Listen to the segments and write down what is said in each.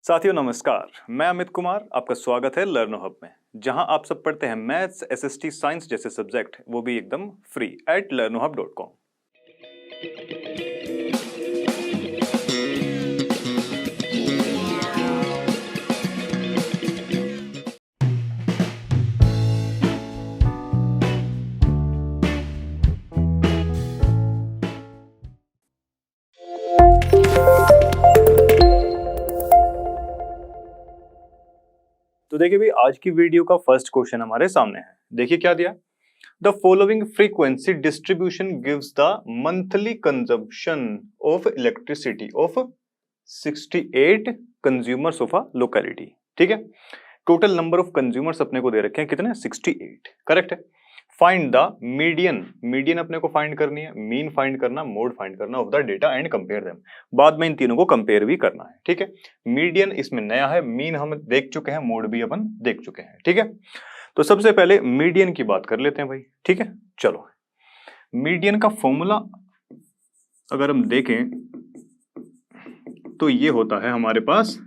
साथियों नमस्कार, मैं अमित कुमार, आपका स्वागत है लर्नो हब में, जहां आप सब पढ़ते हैं मैथ्स, एसएसटी, साइंस जैसे सब्जेक्ट, वो भी एकदम फ्री एट learnohub.com। तो देखिए भाई, आज की वीडियो का फर्स्ट क्वेश्चन हमारे सामने है। देखिए क्या दिया, the following frequency distribution gives the monthly consumption of elasticity of 68 consumers of a locality. ठीक है, टोटल नंबर ऑफ कंज्यूमर्स अपने को दे रखे हैं कितने, 68। करेक्ट है। फाइंड द मीडियन, मीडियन अपने को फाइंड करनी है, मीन फाइंड करना, मोड फाइंड करना of the data and compare them. बाद में इन तीनों को कंपेयर भी करना है। ठीक है, मीडियन इसमें नया है, मीन हम देख चुके हैं, मोड भी अपन देख चुके हैं। ठीक है, तो सबसे पहले मीडियन की बात कर लेते हैं भाई। ठीक है, चलो मीडियन का फॉर्मूला अगर हम देखें तो ये होता है हमारे पास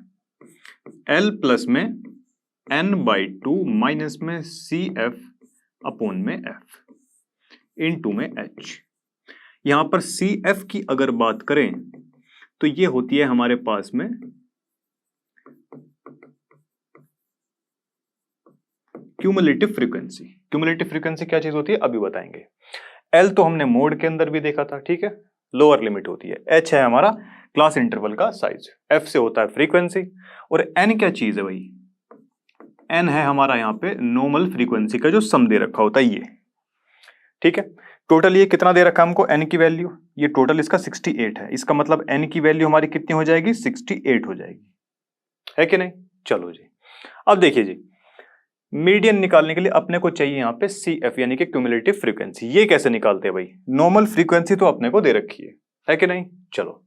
L प्लस में n/2 माइनस में CF अपॉन में F इनटू में H। यहां पर CF की अगर बात करें तो ये होती है हमारे पास में क्यूमुलेटिव फ्रीक्वेंसी। क्यूमुलेटिव फ्रीक्वेंसी क्या चीज होती है अभी बताएंगे। L तो हमने मोड के अंदर भी देखा था। ठीक है, लोअर लिमिट होती है। H है हमारा क्लास इंटरवल का साइज, F से होता है फ्रीक्वेंसी, और N क्या चीज है भाई, N है हमारा यहाँ पे नॉर्मल फ्रीक्वेंसी का जो सम दे रखा होता है ये। ठीक है, टोटल ये कितना दे रखा है हमको, N की वैल्यू, ये टोटल इसका 68 है। इसका मतलब N की वैल्यू हमारी कितनी हो जाएगी, 68 हो जाएगी, है कि नहीं। चलो जी, अब देखिए जी, मीडियन निकालने के लिए अपने को चाहिए यहाँ पे CF यानी कि क्यूमुलेटिव फ्रीक्वेंसी। ये कैसे निकालते हैं भाई, नॉर्मल फ्रीक्वेंसी तो अपने को दे रखी है कि नहीं। चलो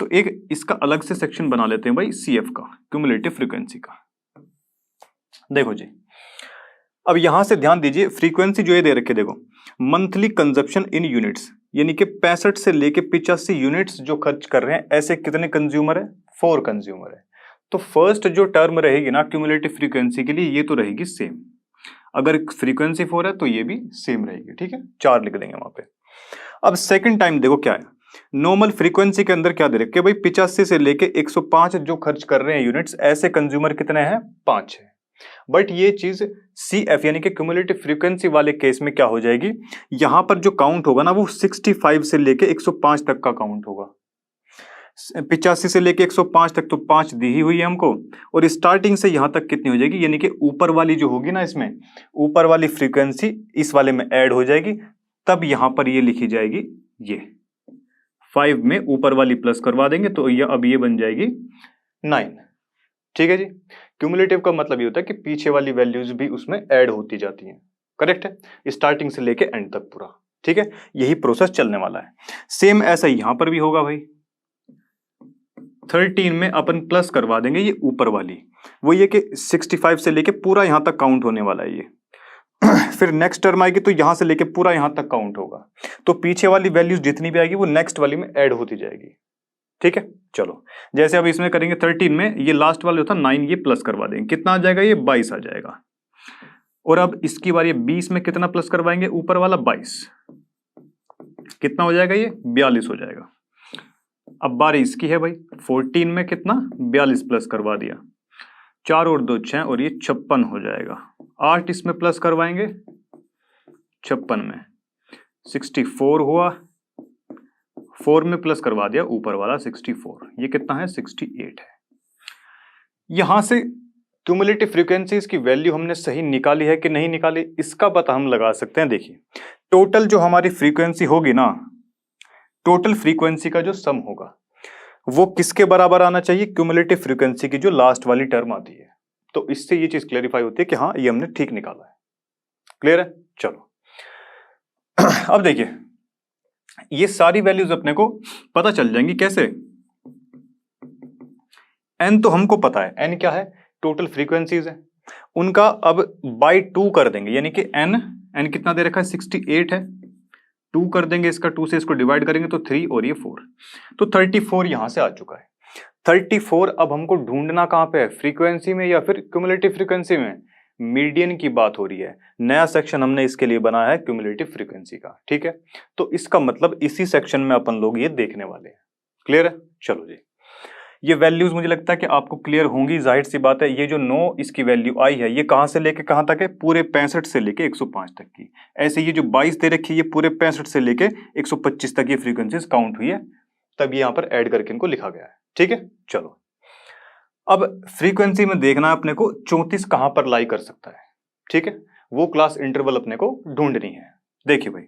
तो एक इसका अलग से सेक्शन बना लेते हैं भाई, CF का, क्यूमुलेटिव फ्रीक्वेंसी का। देखो जी, अब यहां से ध्यान दीजिए, फ्रीक्वेंसी जो ये दे रखे, देखो मंथली कंजप्शन इन यूनिट्स, यानी कि 65 से लेके 85 यूनिट्स जो खर्च कर रहे हैं, ऐसे कितने कंज्यूमर है, 4 कंज्यूमर है। तो फर्स्ट जो टर्म रहेगी ना क्यूमुलेटिव फ्रीक्वेंसी के लिए, ये तो रहेगी सेम। अगर फ्रीक्वेंसी 4 है तो ये भी सेम रहेगी। ठीक है, 4 लिख देंगे वहां पे। अब सेकंड टाइम देखो क्या है, नॉर्मल फ्रीक्वेंसी के अंदर क्या दे रखे भाई, 85 से लेके 105 जो खर्च कर रहे हैं यूनिट्स, ऐसे कंज्यूमर कितने हैं, 5 है। बट ये चीज CF यानी कि क्यूमुलेटिव फ्रीक्वेंसी वाले केस में क्या हो जाएगी, यहां पर जो काउंट होगा ना वो 65 से लेके 105 तक का काउंट होगा। 85 से लेके 105 तक तो 5 दी ही हुई है हमको, और स्टार्टिंग से यहां तक कितनी हो जाएगी, यानी कि ऊपर वाली जो होगी ना, इसमें ऊपर वाली फ्रीक्वेंसी इस वाले में ऐड हो जाएगी, तब यहां पर ये लिखी जाएगी, ये 5 में ऊपर वाली प्लस करवा देंगे तो ये अब ये बन जाएगी 9। ठीक है जी, क्यूमुलेटिव का मतलब ये होता है कि पीछे वाली वैल्यूज भी उसमें ऐड होती जाती हैं। करेक्ट है, स्टार्टिंग से लेके एंड तक पूरा। ठीक है, यही प्रोसेस चलने वाला है। सेम ऐसा यहां पर भी होगा भाई, 13 में अपन प्लस करवा देंगे ये ऊपर वाली, वो ये कि 65 से लेके पूरा यहां तक काउंट होने वाला है ये। फिर नेक्स्ट टर्म आएगी तो यहां से लेके पूरा यहां तक काउंट होगा, तो पीछे वाली वैल्यूज जितनी भी आएगी वो नेक्स्ट वाली में ऐड होती जाएगी। ठीक है, चलो जैसे अब इसमें करेंगे 13 में ये लास्ट वाला जो था 9, ये प्लस करवा देंगे, कितना आ जाएगा, ये 22 आ जाएगा। और अब इसकी बार ये 20 में कितना प्लस करवाएंगे, ऊपर वाला 22, कितना हो जाएगा, ये 42 हो जाएगा। अब बारी इसकी है भाई, 14 में कितना, 42 प्लस करवा दिया, 4 और 2 6, और ये 56 हो जाएगा। 8 इसमें प्लस करवाएंगे, 56 में 64 हुआ, 4 में प्लस करवा दिया ऊपर वाला 64, ये कितना है, 68 है। यहां से क्यूमुलेटिव फ्रीक्वेंसीज की वैल्यू हमने सही निकाली है कि नहीं निकाली, इसका पता हम लगा सकते हैं। देखिए टोटल जो हमारी फ्रीक्वेंसी होगी ना, टोटल फ्रीक्वेंसी का जो सम होगा वो किसके बराबर आना चाहिए, क्यूमुलेटिव फ्रीक्वेंसी की जो लास्ट वाली टर्म आती है। तो इससे ये चीज क्लेरिफाई होती है कि हाँ ये हमने ठीक निकाला है। क्लियर है, चलो अब देखिए ये सारी वैल्यूज अपने को पता चल जाएंगी कैसे। N तो हमको पता है, N क्या है, टोटल फ्रीक्वेंसीज है, उनका अब बाय 2 कर देंगे, यानी कि N कितना दे रखा है, 68 है, 2 कर देंगे, इसका 2 से इसको डिवाइड करेंगे तो 3 और ये 4, तो 34 यहां से आ चुका है। 34 अब हमको ढूंढना कहां पे है, फ्रीक्वेंसी में या फिर क्यूमुलेटिव फ्रीक्वेंसी में? मीडियन की बात हो रही है, नया सेक्शन हमने इसके लिए बनाया है क्यूमुलेटिव फ्रीक्वेंसी का, ठीक है। तो इसका मतलब इसी सेक्शन में अपन लोग ये देखने वाले हैं। क्लियर है? चलो जी, ये वैल्यूज मुझे लगता है कि आपको क्लियर होंगी, जाहिर सी बात है। ये जो 9 इसकी वैल्यू आई है, ये कहां से लेके कहां तक है? पूरे 65 से लेके 105 तक की। ऐसे ये जो 22 दे रखी है, ये पूरे 65 से लेके 125 तक ये फ्रीक्वेंसीज काउंट हुई है, तब यहाँ पर ऐड करके इनको लिखा गया है, ठीक है। चलो, अब फ्रीक्वेंसी में देखना है अपने को 34 कहां पर लाई कर सकता है, ठीक है। वो क्लास इंटरवल अपने को ढूंढनी है। देखिए भाई,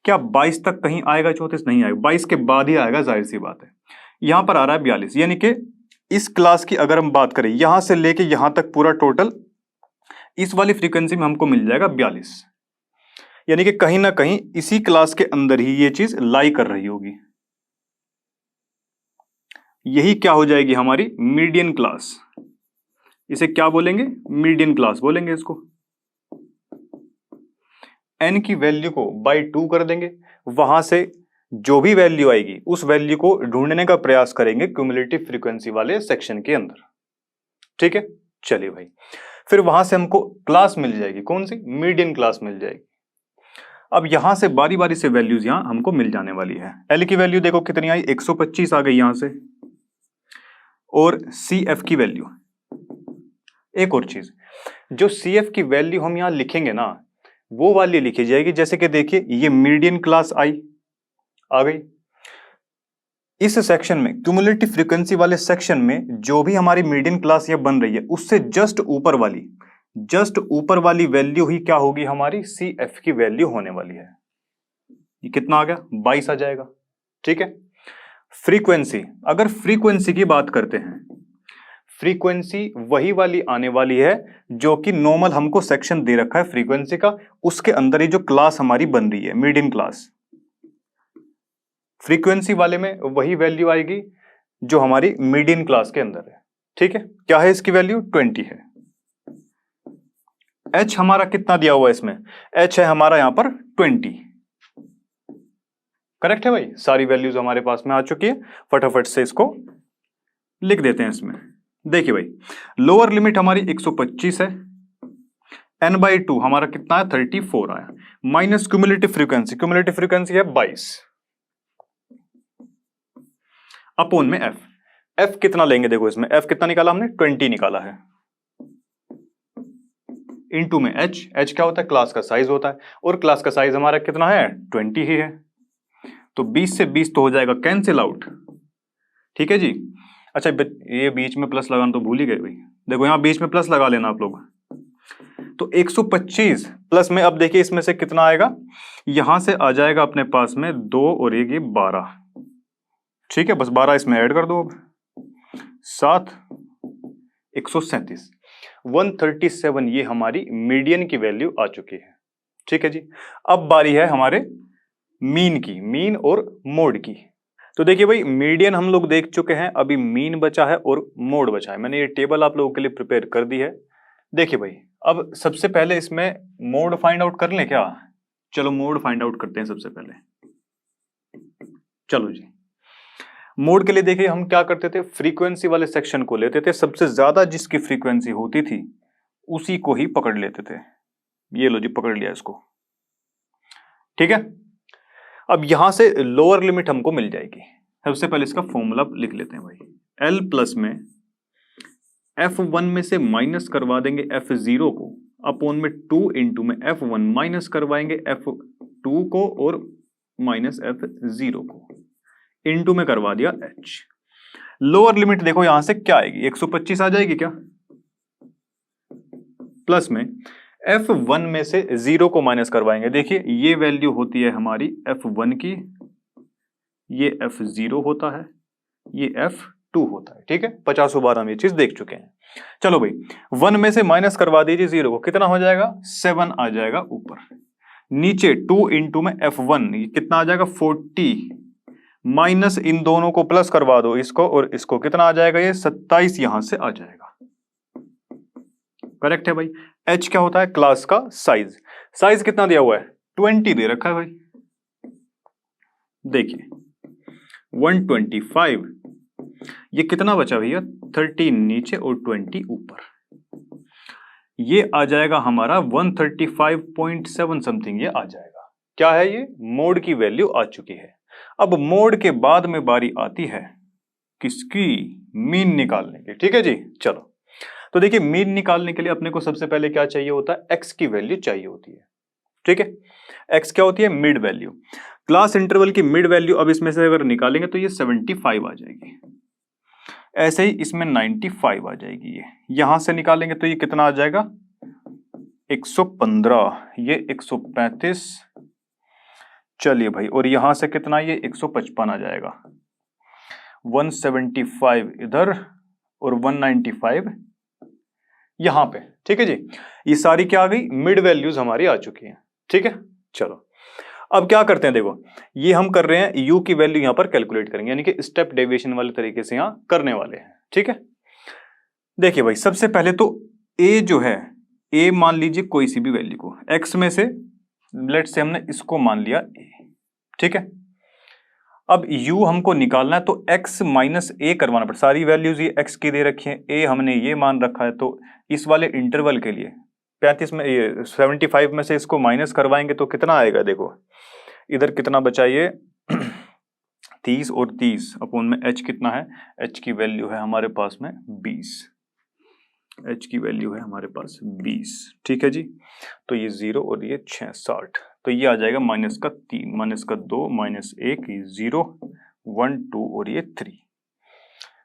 क्या 22 तक कहीं आएगा 34? नहीं आएगा, 22 के बाद ही आएगा, जाहिर सी बात है। यहां पर आ रहा है 42, यानी कि इस क्लास की अगर हम बात करें यहां से लेके यहां तक पूरा टोटल इस वाली फ्रीक्वेंसी में हमको मिल जाएगा 42, यानी कि कहीं ना कहीं इसी क्लास के अंदर ही ये चीज लाई कर रही होगी। यही क्या हो जाएगी हमारी मीडियन क्लास। इसे क्या बोलेंगे? मीडियन क्लास बोलेंगे इसको। n की वैल्यू को बाई 2 कर देंगे, वहां से जो भी वैल्यू आएगी उस वैल्यू को ढूंढने का प्रयास करेंगे क्यूमुलेटिव फ्रीक्वेंसी वाले सेक्शन के अंदर, ठीक है। चलिए भाई, फिर वहां से हमको क्लास मिल जाएगी, कौन सी? मीडियन क्लास मिल जाएगी। अब यहां से बारी बारी से वैल्यूज यहां हमको मिल जाने वाली है। एल की वैल्यू देखो कितनी आई, 125 आ गई यहां से, और सी एफ की वैल्यू, एक और चीज, जो सी एफ की वैल्यू हम यहां लिखेंगे ना, वो वाली लिखी जाएगी। जैसे कि देखिए, ये मीडियन क्लास आई आ गई। इस सेक्शन में, क्यूमुलेटिव फ्रीक्वेंसी वाले सेक्शन में, जो भी हमारी मीडियन क्लास ये बन रही है, उससे जस्ट ऊपर वाली वैल्यू ही क्या होगी? हमारी सी एफ की वैल्यू होने वाली है। ये कितना आ गया? 22 आ जाएगा, ठीक है। फ्रीक्वेंसी, अगर फ्रीक्वेंसी की बात करते हैं, फ्रीक्वेंसी वही वाली आने वाली है जो कि नॉर्मल हमको सेक्शन दे रखा है फ्रीक्वेंसी का, उसके अंदर ही जो क्लास हमारी बन रही है मीडियन क्लास, फ्रीक्वेंसी वाले में वही वैल्यू आएगी जो हमारी मीडियन क्लास के अंदर है, ठीक है। क्या है इसकी वैल्यू? 20 है। h हमारा कितना दिया हुआ है इसमें? h है हमारा यहां पर 20। करेक्ट है भाई, सारी वैल्यूज हमारे पास में आ चुकी है। फटाफट से इसको लिख देते हैं इसमें। देखिए भाई, लोअर लिमिट हमारी 125 है, n/2 हमारा कितना है? 34 आया, माइनस क्यूमुलेटिव फ्रीक्वेंसी है 22, अपोन में f कितना लेंगे? देखो इसमें f कितना निकाला हमने? 20 निकाला है, इनटू में h क्या होता है? क्लास का साइज होता है, और क्लास का साइज हमारा कितना है? 20 ही है। तो 20 से 20 तो हो जाएगा कैंसिल आउट, ठीक है जी। अच्छा, ये बीच में प्लस लगाना तो भूल ही गए भाई, देखो यहां बीच में प्लस लगा लेना आप लोग। तो 125 प्लस में, अब देखिए इसमें से कितना आएगा? यहां से आ जाएगा अपने पास में 2 और ये 12, ठीक है। बस 12 इसमें ऐड कर दो, अब 7, 137, 137 ये हमारी मीडियन की वैल्यू आ चुकी है, ठीक है जी। अब बारी है हमारे मीन की, मीन और मोड की। तो देखिए भाई, मीडियन हम लोग देख चुके हैं, अभी मीन बचा है और मोड बचा है। मैंने ये टेबल आप लोगों के लिए प्रिपेयर कर दी है। देखिए भाई, अब सबसे पहले इसमें मोड फाइंड आउट कर लें क्या? चलो मोड फाइंड आउट करते हैं सबसे पहले। चलो जी, मोड के लिए देखिए हम क्या करते थे, फ्रीक्वेंसी वाले सेक्शन को लेते थे, सबसे ज्यादा जिसकी फ्रीक्वेंसी होती थी उसी को ही पकड़ लेते थे। ये लो जी, पकड़ लिया इसको, ठीक है। अब यहां से लोअर लिमिट हमको मिल जाएगी। सबसे पहले इसका फॉर्मूला लिख लेते हैं भाई, L प्लस में F1 में से माइनस करवा देंगे F0 को, अपोन में 2 इंटू में F1 माइनस करवाएंगे F2 को और माइनस F0 को, इंटू में करवा दिया H। लोअर लिमिट देखो यहां से क्या आएगी? 125 आ जाएगी क्या? प्लस में F1 में से 0 को माइनस करवाएंगे। देखिए ये वैल्यू होती है हमारी F1 की, ये F0 होता है, ये F2 होता है, ठीक है। 50 बार हम ये चीज देख चुके हैं। चलो भाई, 1 में से माइनस करवा दीजिए 0 को, कितना हो जाएगा? 7 आ जाएगा ऊपर। नीचे 2 इंटू में F1, ये कितना आ जाएगा? 40, माइनस इन दोनों को प्लस करवा दो, इसको और इसको, कितना आ जाएगा? ये 27 यहां से आ जाएगा। करेक्ट है भाई। H क्या होता है? क्लास का साइज। साइज कितना दिया हुआ है? 20 दे रखा है भाई। देखिए 125 ये कितना बचा भैया, 13 नीचे और 20 ऊपर, ये आ जाएगा हमारा 135.7 समथिंग, ये आ जाएगा। क्या है ये, मोड की वैल्यू आ चुकी है। अब मोड के बाद में बारी आती है किसकी, मीन निकालने की। ठीक है जी, चलो तो देखिए मीन निकालने के लिए अपने को सबसे पहले क्या चाहिए होता है, एक्स की वैल्यू चाहिए होती है। ठीक है, एक्स क्या होती है, मिड वैल्यू। क्लास इंटरवल की मिड वैल्यू अब इसमें से अगर निकालेंगे तो ये 75 आ जाएगी, ऐसे ही इसमें 95 आ जाएगी, ये यहां से निकालेंगे तो ये कितना आ जाएगा 115, ये 135, चलिए भाई, और यहां से कितना, ये 155 आ जाएगा, 175 इधर और 195 यहां पे। ठीक है जी, ये सारी क्या आ गई, मिड वैल्यूज हमारी आ चुकी हैं। ठीक है, चलो अब क्या करते हैं, देखो ये हम कर रहे हैं u की वैल्यू यहां पर कैलकुलेट करेंगे, यानी कि स्टेप डेविएशन वाले तरीके से यहां करने वाले हैं। ठीक है, देखिए भाई सबसे पहले तो a जो है, a मान लीजिए कोई सी भी वैल्यू को, x में से लेट्स से हमने इसको मान लिया a। ठीक है, अब u हमको निकालना है तो x माइनस a करवाना पड़ता, सारी वैल्यूज ये x की दे रखी है, a हमने ये मान रखा है, तो इस वाले इंटरवल के लिए 35 में ये 75 में से इसको माइनस करवाएंगे तो कितना आएगा, देखो इधर कितना बचा, ये 30 और 30 अपोन में h कितना है, h की वैल्यू है हमारे पास में 20, h की वैल्यू है हमारे पास 20। ठीक है जी, तो ये 0 और ये 6 60, तो ये आ जाएगा माइनस का 3 माइनस का 2 माइनस 1, 0 1 2 और ये 3।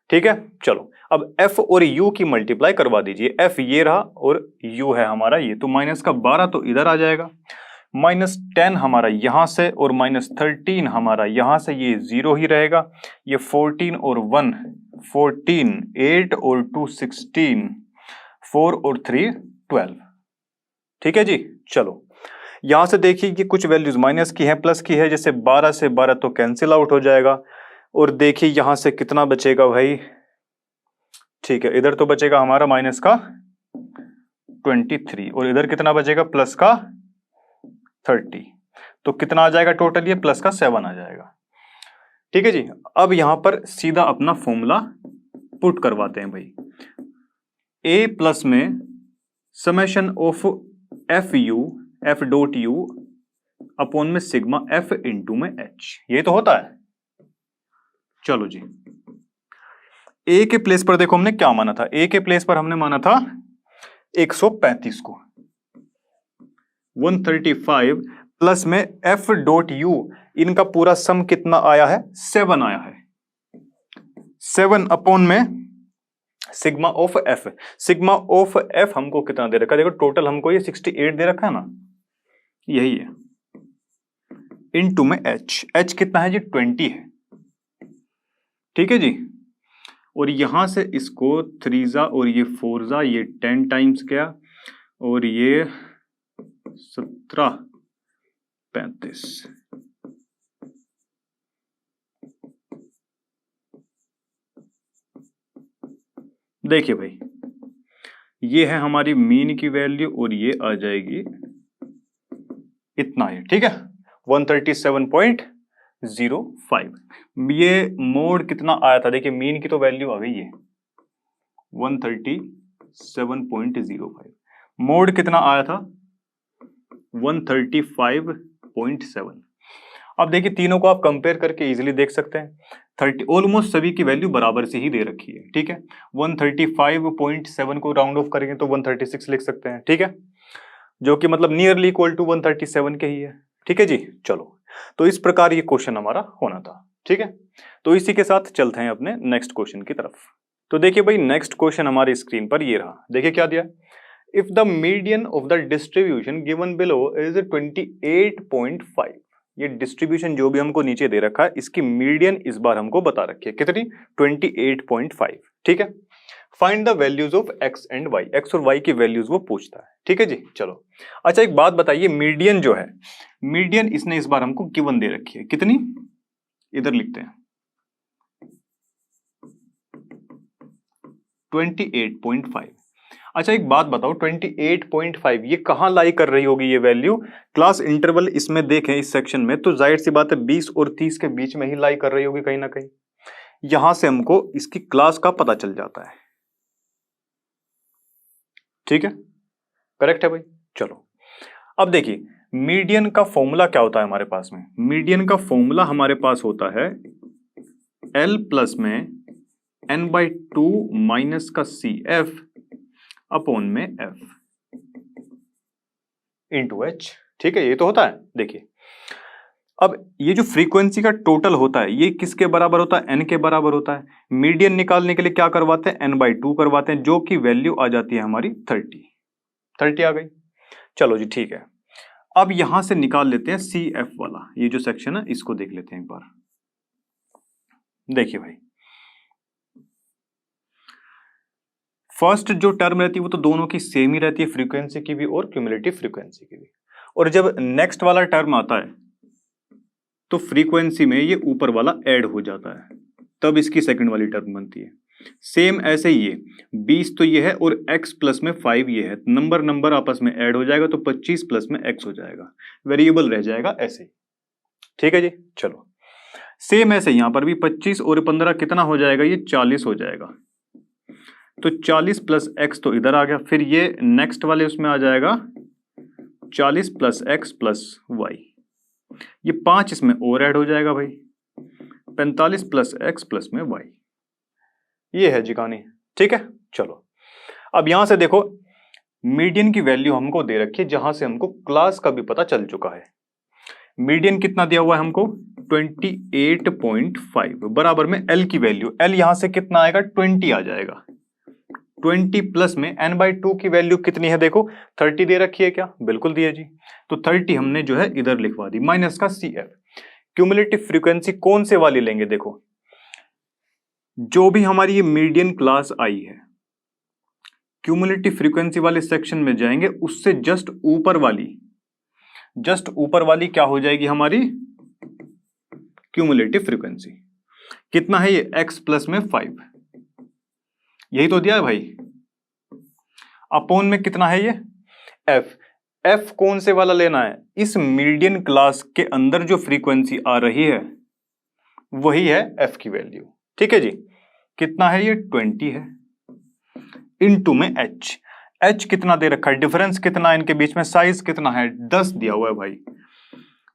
ठीक है, चलो अब f और u की मल्टीप्लाई करवा दीजिए, f ये रहा और u है हमारा ये, तो माइनस का 12 तो इधर आ जाएगा, माइनस 10 हमारा यहां से और माइनस 13 हमारा यहां से, ये 0 ही रहेगा, ये 14 और 1 14, 8 और 2 16, 4 और 3 12। ठीक है जी, चलो यहां से देखिए कि कुछ वैल्यूज माइनस की है प्लस की है, जैसे 12 से 12 तो कैंसिल आउट हो जाएगा, और देखिए यहां से कितना बचेगा भाई, ठीक है इधर तो बचेगा हमारा माइनस का 23 और इधर कितना बचेगा प्लस का 30, तो कितना आ जाएगा टोटल, ये प्लस का 7 आ जाएगा। ठीक है जी, अब यहां पर सीधा अपना फॉर्मूला पुट करवाते हैं भाई, a प्लस में summation of F U F dot U upon में सिग्मा एफ इंटू में h, ये तो होता है। चलो जी, a के प्लेस पर देखो हमने क्या माना था, a के प्लेस पर हमने माना था 135 को, 135 प्लस में f डॉट यू, इनका पूरा सम कितना आया है, 7 आया है, 7 अपॉन में sigma of f, sigma of f हमको कितना दे रखा है, देखो टोटल हमको ये 68 दे रखा है ना, यही है, इनटू में h कितना है जी 20 है। ठीक है जी, और यहां से इसको 3 और ये 4 ये 10 टाइम्स गया और ये 17 35, देखिए भाई ये है हमारी मीन की वैल्यू और ये आ जाएगी इतना है। ठीक है, 137.05, ये मोड कितना आया था, देखिए मीन की तो वैल्यू आ गई है 137.05, मोड कितना आया था 135.7। अब देखिए तीनों को आप कंपेयर करके इजीली देख सकते हैं, 30 ऑलमोस्ट सभी की वैल्यू बराबर से ही दे रखी है। ठीक है, 135.7 को राउंड ऑफ करेंगे तो 136 लिख सकते हैं। ठीक है, जो कि मतलब नियरली इक्वल टू 137 के ही है। ठीक है जी, चलो तो इस प्रकार ये क्वेश्चन हमारा होना था। ठीक है, तो इसी के साथ चलते हैं अपने नेक्स्ट क्वेश्चन की तरफ। तो देखिए भाई नेक्स्ट क्वेश्चन हमारी स्क्रीन पर ये रहा, देखिए क्या दिया, if the median of the distribution given below is 28.5, ये डिस्ट्रीब्यूशन जो भी हमको नीचे दे रखा है इसकी मीडियन इस बार हमको बता रखी है कितनी, 28.5। ठीक है, find the values of X and Y, X और वाई की वैल्यूज वो पूछता है। ठीक है जी, चलो अच्छा एक बात बताइए, मीडियन जो है, मीडियन इसने इस बार हमको गिवन दे रखी है कितनी, इधर लिखते हैं 28.5। अच्छा एक बात बताओ, 28.5 ये कहां लाई कर रही होगी ये वैल्यू, क्लास इंटरवल इसमें देखें इस सेक्शन में तो जाहिर सी बात है 20 और 30 के बीच में ही लाई कर रही होगी कहीं ना कहीं। यहां से हमको इसकी क्लास का पता चल जाता है। ठीक है, करेक्ट है भाई। चलो अब देखिए मीडियन का फॉर्मूला क्या होता है हमारे पास में। मीडियन का फॉर्मूला हमारे पास होता है L प्लस में n/2 माइनस का CF अपॉन में F इंटू H। ठीक है, ये तो होता है। देखिए अब ये जो फ्रीक्वेंसी का टोटल होता है ये किसके बराबर होता है, n के बराबर होता है। मीडियन निकालने के लिए क्या करवाते हैं, n/2 करवाते हैं, जो कि वैल्यू आ जाती है हमारी 30 आ गई। चलो जी ठीक है, अब यहां से निकाल लेते हैं CF वाला, ये जो सेक्शन है इसको देख लेते हैं एक बार। देखिए भाई फर्स्ट जो टर्म रहती है वो तो दोनों की सेम ही रहती है, फ्रीक्वेंसी की भी और क्यूमुलेटिव फ्रीक्वेंसी की भी। और जब नेक्स्ट वाला टर्म आता है तो फ्रीक्वेंसी में ये ऊपर वाला ऐड हो जाता है, तब इसकी सेकंड वाली टर्म बनती है। सेम ऐसे ही ये 20 तो ये है और x प्लस में 5 ये है, नंबर आपस में ऐड हो जाएगा तो 25 प्लस में x हो जाएगा, वेरिएबल रह जाएगा ऐसे ही। ठीक है जी, चलो सेम ऐसे यहां पर भी 25 और 15 कितना हो जाएगा, ये 40 हो जाएगा। तो 40 प्लस x तो इधर आ गया, फिर ये नेक्स्ट वाले उसमें आ जाएगा 40 प्लस x प्लस y, ये 5 इसमें और ऐड हो जाएगा भाई, 45 प्लस x प्लस में y। ये है जी कहानी। ठीक है, चलो अब यहां से देखो मीडियन की वैल्यू हमको दे रखी है, जहां से हमको क्लास का भी पता चल चुका है। मीडियन कितना दिया हुआ है हमको 28.5 बराबर में L की वैल्यू, L यहां से कितना आएगा 20 आ जाएगा। 20 प्लस में n/2 की वैल्यू कितनी है, देखो 30 दे रखी है क्या, बिल्कुल दी है जी। तो 30 हमने जो है इधर लिखवा दी, माइनस का CF। क्यूमुलेटिव फ्रीक्वेंसी कौन से वाली लेंगे, देखो जो भी हमारी ये मीडियन क्लास आई है क्यूमुलेटिव फ्रीक्वेंसी वाले सेक्शन में जाएंगे, उससे जस्ट ऊपर वाली क्या हो जाएगी हमारी क्यूमुलेटिव फ्रीक्वेंसी। कितना है ये x प्लस में 5, यही तो दिया है भाई। अपोन में कितना है ये f कौन से वाला लेना है, इस मीडियन क्लास के अंदर जो फ्रीक्वेंसी आ रही है वही है f की वैल्यू। ठीक है जी, कितना है ये 20 है, इनटू में h कितना दे रखा है, डिफरेंस कितना है इनके बीच में, साइज कितना है 10 दिया हुआ है भाई।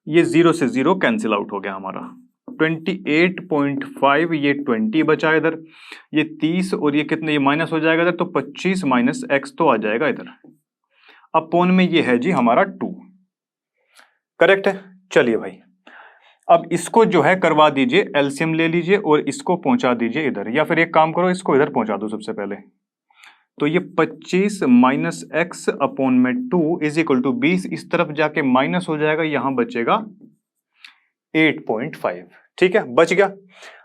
ये 0 से 0 कैंसिल आउट हो गया हमारा, 28.5 ये 20 बचा इधर, ये 30 और ये कितने, ये माइनस हो जाएगा इधर, तो 25 माइनस x तो आ जाएगा इधर, अपोन में ये है जी हमारा 2। करेक्ट है। चलिए भाई अब इसको जो है करवा दीजिए, एलसीएम ले लीजिए और इसको पहुंचा दीजिए इधर, या फिर एक काम करो इसको इधर पहुंचा दो सबसे पहले। तो ये 25 माइनस x अपॉन में 2 इज इक्वल टू 20, इस तरफ जाके माइनस हो जाएगा, यहां बचेगा 8.5। ठीक है, बच गया।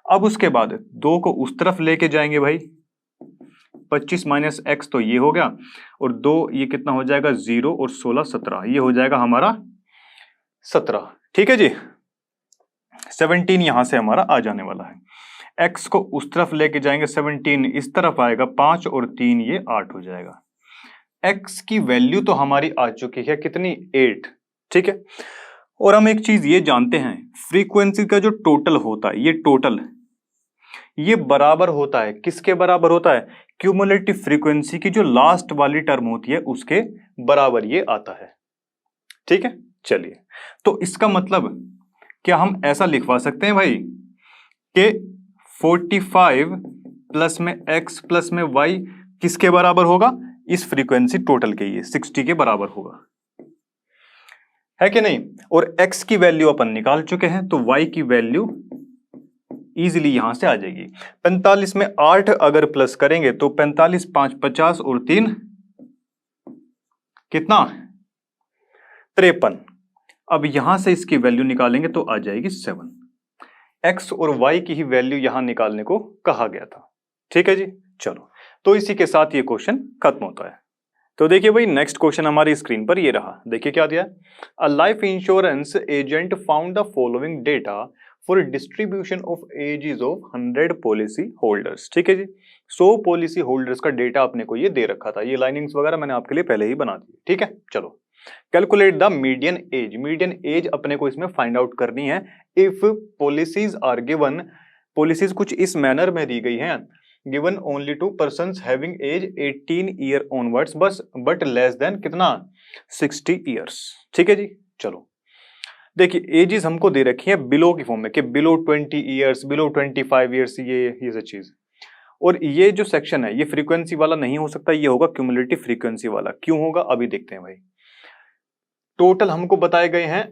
अब उसके बाद 2 को उस तरफ लेके जाएंगे भाई, 25 माइनस x तो ये हो गया, और 2 ये कितना हो जाएगा 0 और 16 17, ये हो जाएगा हमारा 17। ठीक है जी, 17 यहां से हमारा आ जाने वाला है। x को उस तरफ लेके जाएंगे, 17 इस तरफ आएगा, 5 और 3 ये 8 हो जाएगा। x की वैल्यू तो हमारी आ चुकी है कितनी 8। ठीक है, और हम एक चीज ये जानते हैं, फ्रीक्वेंसी का जो टोटल होता है, ये टोटल ये बराबर होता है, किसके बराबर होता है, क्यूमुलेटिव फ्रीक्वेंसी की जो लास्ट वाली टर्म होती है उसके बराबर ये आता है। ठीक है, चलिए तो इसका मतलब क्या हम ऐसा लिखवा सकते हैं भाई कि 45 प्लस में x प्लस में y किसके बराबर होगा, इस फ्रीक्वेंसी टोटल के, ये 60 के बराबर होगा, है कि नहीं। और x की वैल्यू अपन निकाल चुके हैं, तो y की वैल्यू इजीली यहां से आ जाएगी। 45 में 8 अगर प्लस करेंगे तो 45 5 50 और 3 कितना 53। अब यहां से इसकी वैल्यू निकालेंगे तो आ जाएगी 7। x और y की ही वैल्यू यहां निकालने को कहा गया था। ठीक है जी, चलो तो इसी के साथ ये क्वेश्चन खत्म होता है। तो देखिए भाई नेक्स्ट क्वेश्चन हमारी स्क्रीन पर ये रहा, देखिए क्या दिया है। A life insurance agent found the following data for distribution of ages of 100 policy holders. ठीक है जी, 100 पॉलिसी होल्डर्स का डेटा अपने को ये दे रखा था, ये लाइनिंग्स वगैरह मैंने आपके लिए पहले ही बना दी। ठीक है, चलो calculate the median age, median age अपने को इसमें फाइंड आउट करनी है if policies are given policies कुछ इस मैनर में दी गई हैं, given only to persons having age 18 year onwards बस बट लेस देन कितना 60 ईयर्स। ठीक है जी। चलो देखिए एजेस हमको दे रखी है बिलो की फॉर्म में कि बिलो 20 ईयर्स, बिलो 25 ईयर्स, ये सब चीज। और ये जो सेक्शन है ये फ्रीक्वेंसी वाला नहीं हो सकता, ये होगा क्यूमुलेटिव फ्रीक्वेंसी वाला। क्यों होगा अभी देखते हैं भाई। टोटल हमको बताए गए हैं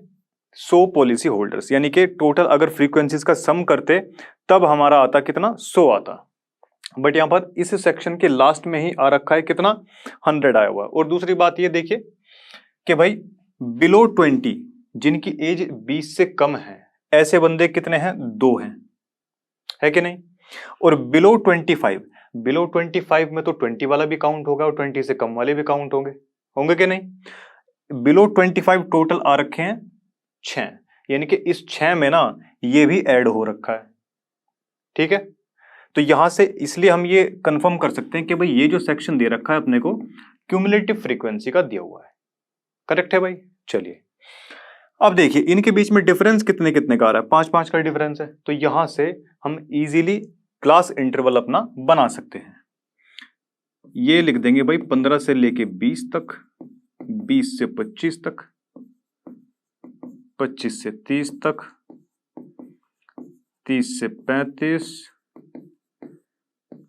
100 पॉलिसी होल्डर्स, यानी कि टोटल अगर फ्रीक्वेंसीज का सम करते तब हमारा आता कितना 100 आता, बट यहां पर इस सेक्शन के लास्ट में ही आ रखा है कितना 100 आया हुआ। और दूसरी बात ये देखिए कि भाई बिलो 20 जिनकी एज 20 से कम है ऐसे बंदे कितने हैं 2 हैं, है कि नहीं। और बिलो 25 में तो 20 वाला भी काउंट होगा और 20 से कम वाले भी काउंट होंगे कि नहीं। बिलो 25 टोटल आ रखे हैं 6, यानी कि इस 6 में ना ये भी ऐड हो रखा है। ठीक है, तो यहां से इसलिए हम ये कंफर्म कर सकते हैं कि भाई ये जो सेक्शन दे रखा है अपने को क्यूमुलेटिव फ्रीक्वेंसी का दिया हुआ है। करेक्ट है भाई। चलिए अब देखिए इनके बीच में डिफरेंस कितने कितने का आ रहा है, 5-5 का डिफरेंस है। तो यहां से हम इजीली क्लास इंटरवल अपना बना सकते हैं। ये लिख देंगे भाई 15 से लेके 20 तक, 20 से 25 तक, 25 से 30 तक, 30 से 35,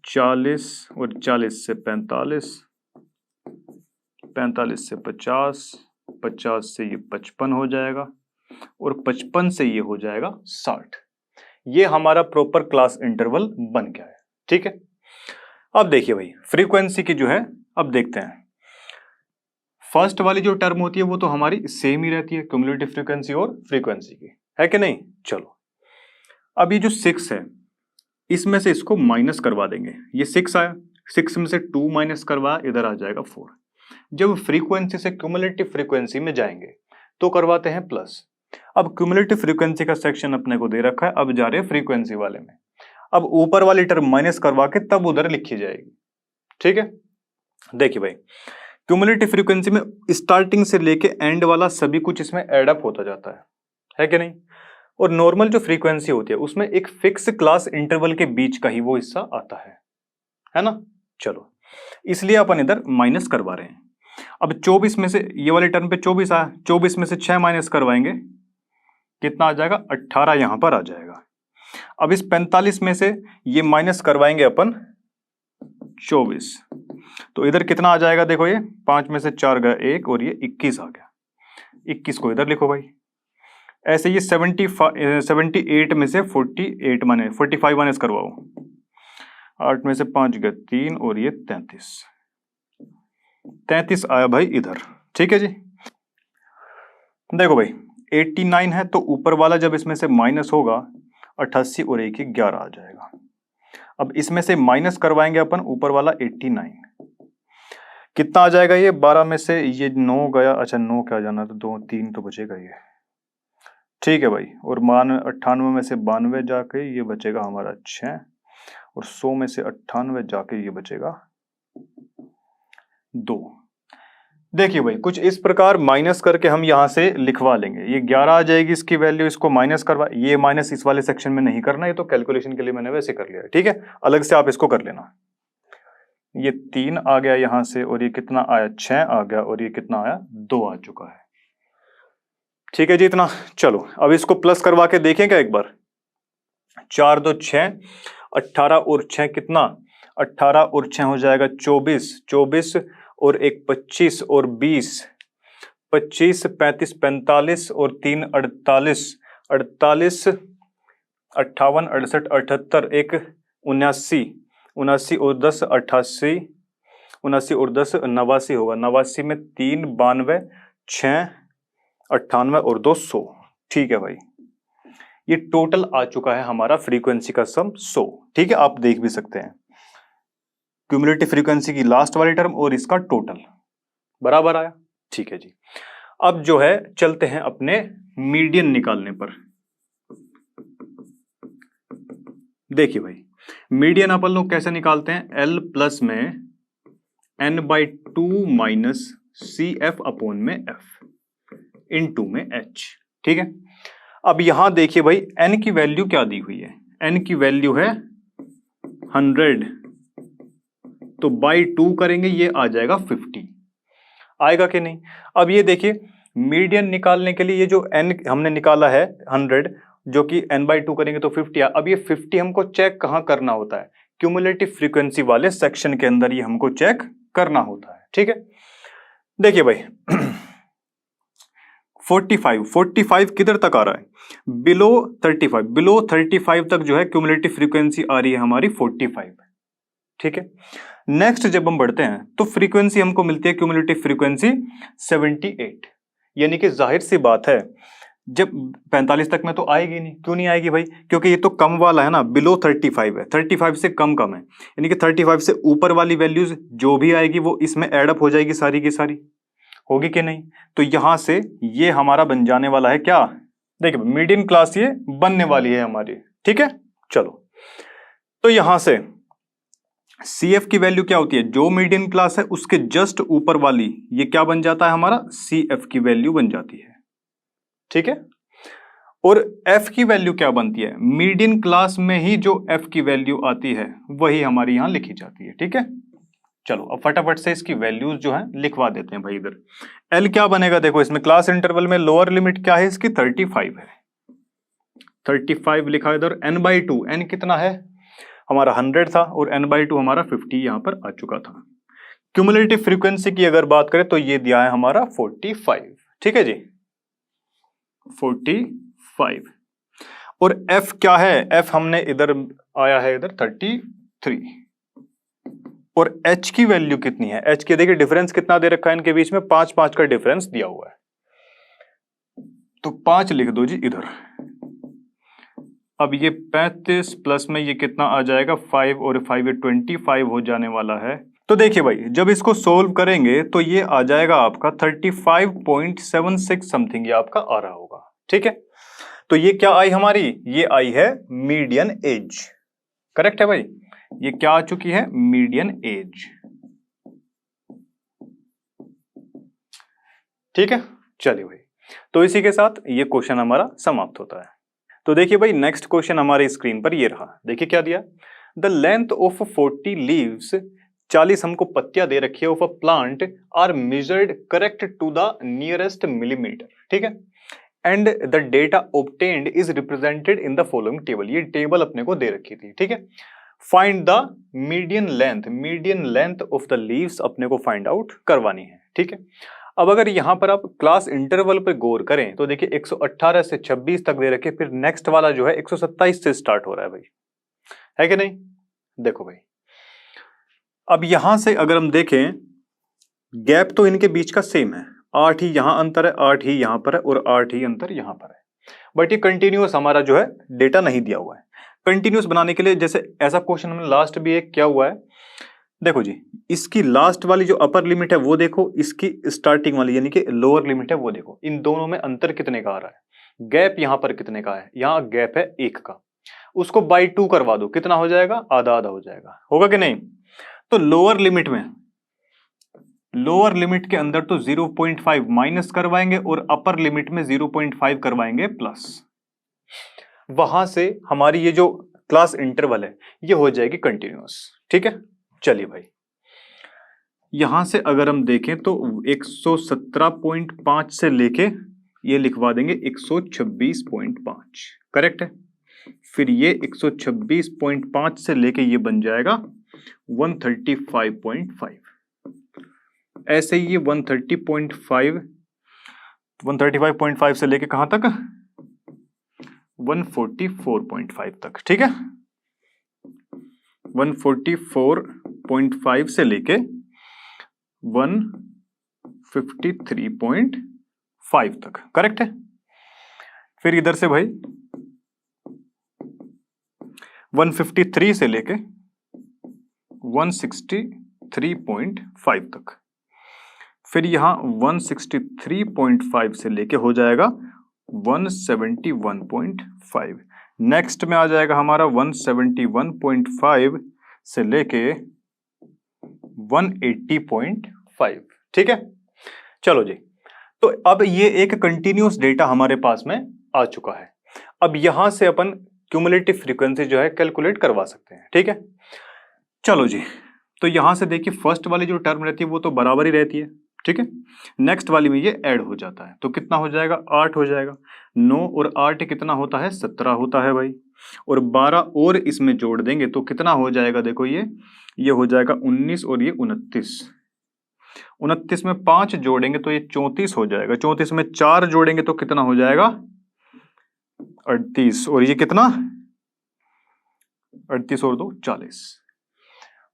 40 और 40 से 45, 45 से 50, 50 से ये 55 हो जाएगा और 55 से ये हो जाएगा 60। ये हमारा प्रॉपर क्लास इंटरवल बन गया है। ठीक है, अब देखिए भाई फ्रीक्वेंसी की जो है अब देखते हैं। फर्स्ट वाली जो टर्म होती है वो तो हमारी सेम ही रहती है, क्यूमुलेटिव फ्रीक्वेंसी और फ्रीक्वेंसी की, है कि नहीं। चलो अब ये जो 6 है इसमें से इसको माइनस करवा देंगे। ये 6 आया, 6 में से 2 माइनस करवा इधर आ जाएगा 4। जब फ्रीक्वेंसी से क्यूमुलेटिव फ्रीक्वेंसी में जाएंगे तो करवाते हैं प्लस। अब क्यूमुलेटिव फ्रीक्वेंसी का सेक्शन अपने को दे रखा है, अब जा रहे हैं फ्रीक्वेंसी वाले में। अब ऊपर वाली टर्म माइनस करवा के तब उधर लिखी जाएगी। ठीक है, देखिए भाई क्यूमुलेटिव फ्रीक्वेंसी में स्टार्टिंग से लेके एंड वाला सभी कुछ इसमें एड अप होता जाता है कि नहीं। और नॉर्मल जो फ्रीक्वेंसी होती है उसमें एक फिक्स क्लास इंटरवल के बीच का ही वो हिस्सा आता है ना। चलो इसलिए अपन इधर माइनस करवा रहे हैं। अब 24 में से ये वाले टर्म पे 24 आया, 24 में से 6 माइनस करवाएंगे कितना आ जाएगा 18 यहां पर आ जाएगा। अब इस 45 में से ये माइनस करवाएंगे अपन 24, तो इधर कितना आ जाएगा देखो, ये 5 में से 4 गया 1 और ये 21 आ गया। 21 को इधर लिखो भाई। ऐसे ये 78 में से 45 माइनस करवाओ, 8 में से 5 गया 3 और ये 33 आया भाई इधर। ठीक है जी, देखो भाई 89 है तो ऊपर वाला जब इसमें से माइनस होगा 88 और 1 11 आ जाएगा। अब इसमें से माइनस करवाएंगे अपन ऊपर वाला 89, कितना आ जाएगा ये 12 में से ये 9 गया, अच्छा 9 क्या जाना तो 2 3 तो बचेगा ये। ठीक है भाई, और 98 में से 92 जाके ये बचेगा हमारा 6 और 100 में से 98 जाके ये बचेगा 2। देखिए भाई कुछ इस प्रकार माइनस करके हम यहां से लिखवा लेंगे। ये 11 आ जाएगी इसकी वैल्यू, इसको माइनस करवा, ये माइनस इस वाले सेक्शन में नहीं करना, ये तो कैलकुलेशन के लिए मैंने वैसे कर लिया है। ठीक है, अलग से आप इसको कर लेना। ये 3 आ गया यहां से और ये कितना आया 6 आ गया और ये कितना आया 2 आ चुका है। ठीक है जी इतना। चलो अब इसको प्लस करवा के देखेंगे एक बार। 4 2 6, 18 और 6 कितना 18 और 6 हो जाएगा 24, 24 और 1 25 और 20, 25 35 45 और 3 48, 48 58 68 78 1 79, 79 और 10 88, 79 और 10 89 होगा। 89 में 3 92, 6 98 और 2 100। ठीक है भाई, ये टोटल आ चुका है हमारा फ्रीक्वेंसी का सम 100। ठीक है, आप देख भी सकते हैं क्यूमुलेटिव फ्रीक्वेंसी की लास्ट वाली टर्म और इसका टोटल बराबर आया। ठीक है जी, अब जो है चलते हैं अपने मीडियन निकालने पर। देखिए भाई मीडियन अपन लोग कैसे निकालते हैं, L प्लस में n/2 माइनस CF अपॉन में F इन 2 में H। ठीक है, अब यहां देखिए भाई n की वैल्यू क्या दी हुई है, n की वैल्यू है 100, तो बाई 2 करेंगे, ये आ जाएगा 50। आएगा कि नहीं? अब ये देखिए, मीडियन निकालने के लिए ये जो n हमने निकाला है 100, जो कि n/2 करेंगे तो 50 है। अब ये 50 हमको चेक कहाँ करना होता है? क्यूमुलेटिव फ्रीक्वेंसी वाले सेक्शन के अंदर ये हमको चेक करना होता है। ठीक है, देखिए भाई 45 किधर तक आ रहा है? बिलो 35 तक जो है क्यूमुलेटिव फ्रीक्वेंसी आ रही है हमारी 45। ठीक है, नेक्स्ट जब हम बढ़ते हैं तो फ्रीक्वेंसी हमको मिलती है क्यूमुलेटिव फ्रीक्वेंसी 78, यानी कि जाहिर सी बात है जब 45 तक में तो आएगी नहीं। क्यों नहीं आएगी भाई? क्योंकि ये तो कम वाला है ना, बिलो 35 है, 35 से कम है, यानी कि 35 से ऊपर वाली वैल्यूज जो भी आएगी वो इसमें एडअप हो जाएगी, सारी की सारी। होगी कि नहीं? तो यहां से ये हमारा बन जाने वाला है क्या? देखिए मीडियन क्लास ये बनने वाली है हमारी। ठीक है, चलो, तो यहां से CF की वैल्यू क्या होती है? जो मीडियन क्लास है उसके जस्ट ऊपर वाली ये क्या बन जाता है हमारा? CF की वैल्यू बन जाती है। ठीक है, और F की वैल्यू क्या बनती है? मीडियन क्लास में ही जो F की वैल्यू आती है वही हमारी यहां लिखी जाती है। ठीक है, चलो अब फटाफट से इसकी वैल्यूज जो है लिखवा देते हैं भाई। इधर L क्या बनेगा? देखो इसमें क्लास इंटरवल में लोअर लिमिट क्या है इसकी? 35 है, 35 लिखा। इधर n/2, n कितना है हमारा? 100 था, और n/2 हमारा 50 यहां पर आ चुका था। क्यूमुलेटिव फ्रीक्वेंसी की अगर बात करें तो ये दिया है हमारा 45। ठीक है जी, 45। और F क्या है? F हमने इधर आया है, इधर 33। और H की वैल्यू कितनी है? H की देखिए डिफरेंस कितना दे रखा है इनके बीच में, 5 का डिफरेंस दिया हुआ है, तो 5 लिख दो जी इधर। अब ये 35 प्लस में ये कितना आ जाएगा? 5 और 5 ये 25 हो जाने वाला है। तो देखिए भाई जब इसको सोल्व करेंगे तो ये आ जाएगा आपका 35.76 समथिंग, ये आपका आ रहा होगा। ठीक है, तो ये क्या आई हमारी? ये आई है मीडियन एज। करेक्ट है भाई, ये क्या आ चुकी है? Median age. ठीक है, चलिए भाई, तो इसी के साथ ये क्वेश्चन हमारा समाप्त होता है। तो देखिए भाई नेक्स्ट क्वेश्चन हमारी स्क्रीन पर ये रहा। देखिए क्या दिया? द लेंथ ऑफ 40 लीव्स, 40 हमको पत्तियां दे रखी है of a plant, are measured correct to the nearest millimetre. ठीक है, and the data obtained is represented in the following table. ये टेबल अपने को दे रखी थी। ठीक है, find the median length of the leaves अपने को फाइंड आउट करवानी है। ठीक है, अब अगर यहां पर आप क्लास इंटरवल पे गौर करें तो देखिए 118 से 26 तक दे रखे, फिर नेक्स्ट वाला जो है 127 से स्टार्ट हो रहा है भाई, है कि नहीं? देखो भाई अब यहां से अगर हम देखें, गैप तो इनके बीच का सेम है, 8 ही यहां अंतर है, 8 ही यहां पर है, और 8 ही अंतर यहां पर है, बट ये कंटिन्यूअस हमारा जो है डेटा नहीं दिया हुआ है। कंटिन्यूअस बनाने के लिए जैसे ऐसा क्वेश्चन हमने लास्ट भी एक क्या हुआ है, देखो जी, इसकी लास्ट वाली जो अपर लिमिट है वो देखो, इसकी स्टार्टिंग वाली यानी कि लोअर लिमिट है वो देखो, इन दोनों में अंतर कितने का आ रहा है? गैप यहां पर कितने का है? यहां गैप है 1 का, उसको बाई 2 करवा दो, कितना हो जाएगा? आधा आधा हो जाएगा, होगा कि नहीं? तो लोअर लिमिट के अंदर तो 0.5 माइनस करवाएंगे और अपर लिमिट में 0.5 करवाएंगे प्लस। वहां से हमारी ये जो क्लास इंटरवल है ये हो जाएगी कंटिन्यूअस। ठीक है, चलिए भाई यहां से अगर हम देखें तो 117.5 से लेके ये लिखवा देंगे 126.5, करेक्ट है। फिर ये 126.5 से लेके ये बन जाएगा 135.5, ऐसे ही ये 135.5 से लेके कहां तक? 144.5 तक। ठीक है, 144.5 से लेके 153.5 तक, करेक्ट है। फिर इधर से भाई 153 से लेके 163.5 तक, फिर यहां 163.5 से लेके हो जाएगा 171.5, नेक्स्ट में आ जाएगा हमारा 171.5 से लेके 180.5। ठीक है, चलो जी, तो अब ये एक कंटिन्यूअस डेटा हमारे पास में आ चुका है। अब यहां से अपन क्यूमुलेटिव फ्रीक्वेंसी जो है कैलकुलेट करवा सकते हैं। ठीक है, चलो जी, तो यहां से देखिए फर्स्ट वाली जो टर्म रहती है वो तो बराबर ही रहती है। ठीक है, नेक्स्ट वाली में ये ऐड हो जाता है, तो कितना हो जाएगा, 8 हो जाएगा। 9 और 8 कितना होता है, 17 होता है भाई। और 12 और इसमें जोड़ देंगे तो कितना हो जाएगा, देखो ये हो जाएगा 19 और ये 29। 29 में 5 जोड़ेंगे तो ये 34 हो जाएगा। 34 में 4 जोड़ेंगे तो कितना हो जाएगा, 38। और ये कितना, 38 और 2 40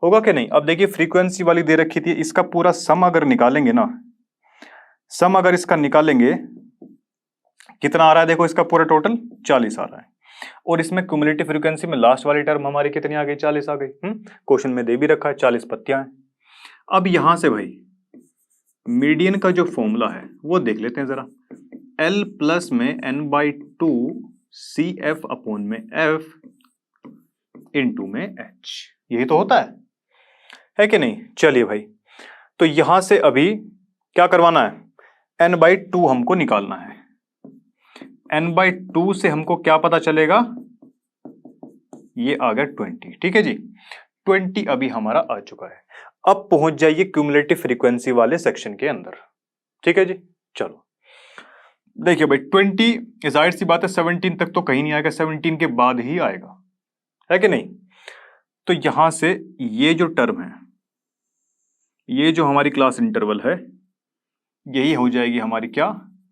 होगा कि नहीं। अब देखिए फ्रीक्वेंसी वाली दे रखी थी, इसका पूरा सम अगर निकालेंगे ना, सम अगर इसका निकालेंगे कितना आ रहा है, देखो इसका पूरा टोटल 40 आ रहा है। और इसमें क्यूमुलेटिव फ्रीक्वेंसी में लास्ट वाली टर्म हमारी कितनी आ गई, 40 आ गई। क्वेश्चन में दे भी रखा है 40 पत्तियां हैं। अब यहां से भाई मीडियन का जो फॉर्मूला है वो देख लेते हैं जरा। L प्लस में n/2 CF अपॉन में F इंटू में H, यही तो होता है कि नहीं। चलिए भाई, तो यहां से अभी क्या करवाना है, n/2 हमको निकालना है। n/2 से हमको क्या पता चलेगा, ये आ गया 20। ठीक है जी, 20 अभी हमारा आ चुका है। अब पहुंच जाइए क्यूमुलेटिव फ्रीक्वेंसी वाले सेक्शन के अंदर। ठीक है जी, चलो देखिए भाई 20 जाहिर सी बात है 17 तक तो कहीं नहीं आएगा, 17 के बाद ही आएगा, है कि नहीं। तो यहां से ये जो टर्म है, ये जो हमारी क्लास इंटरवल है, यही हो जाएगी हमारी क्या,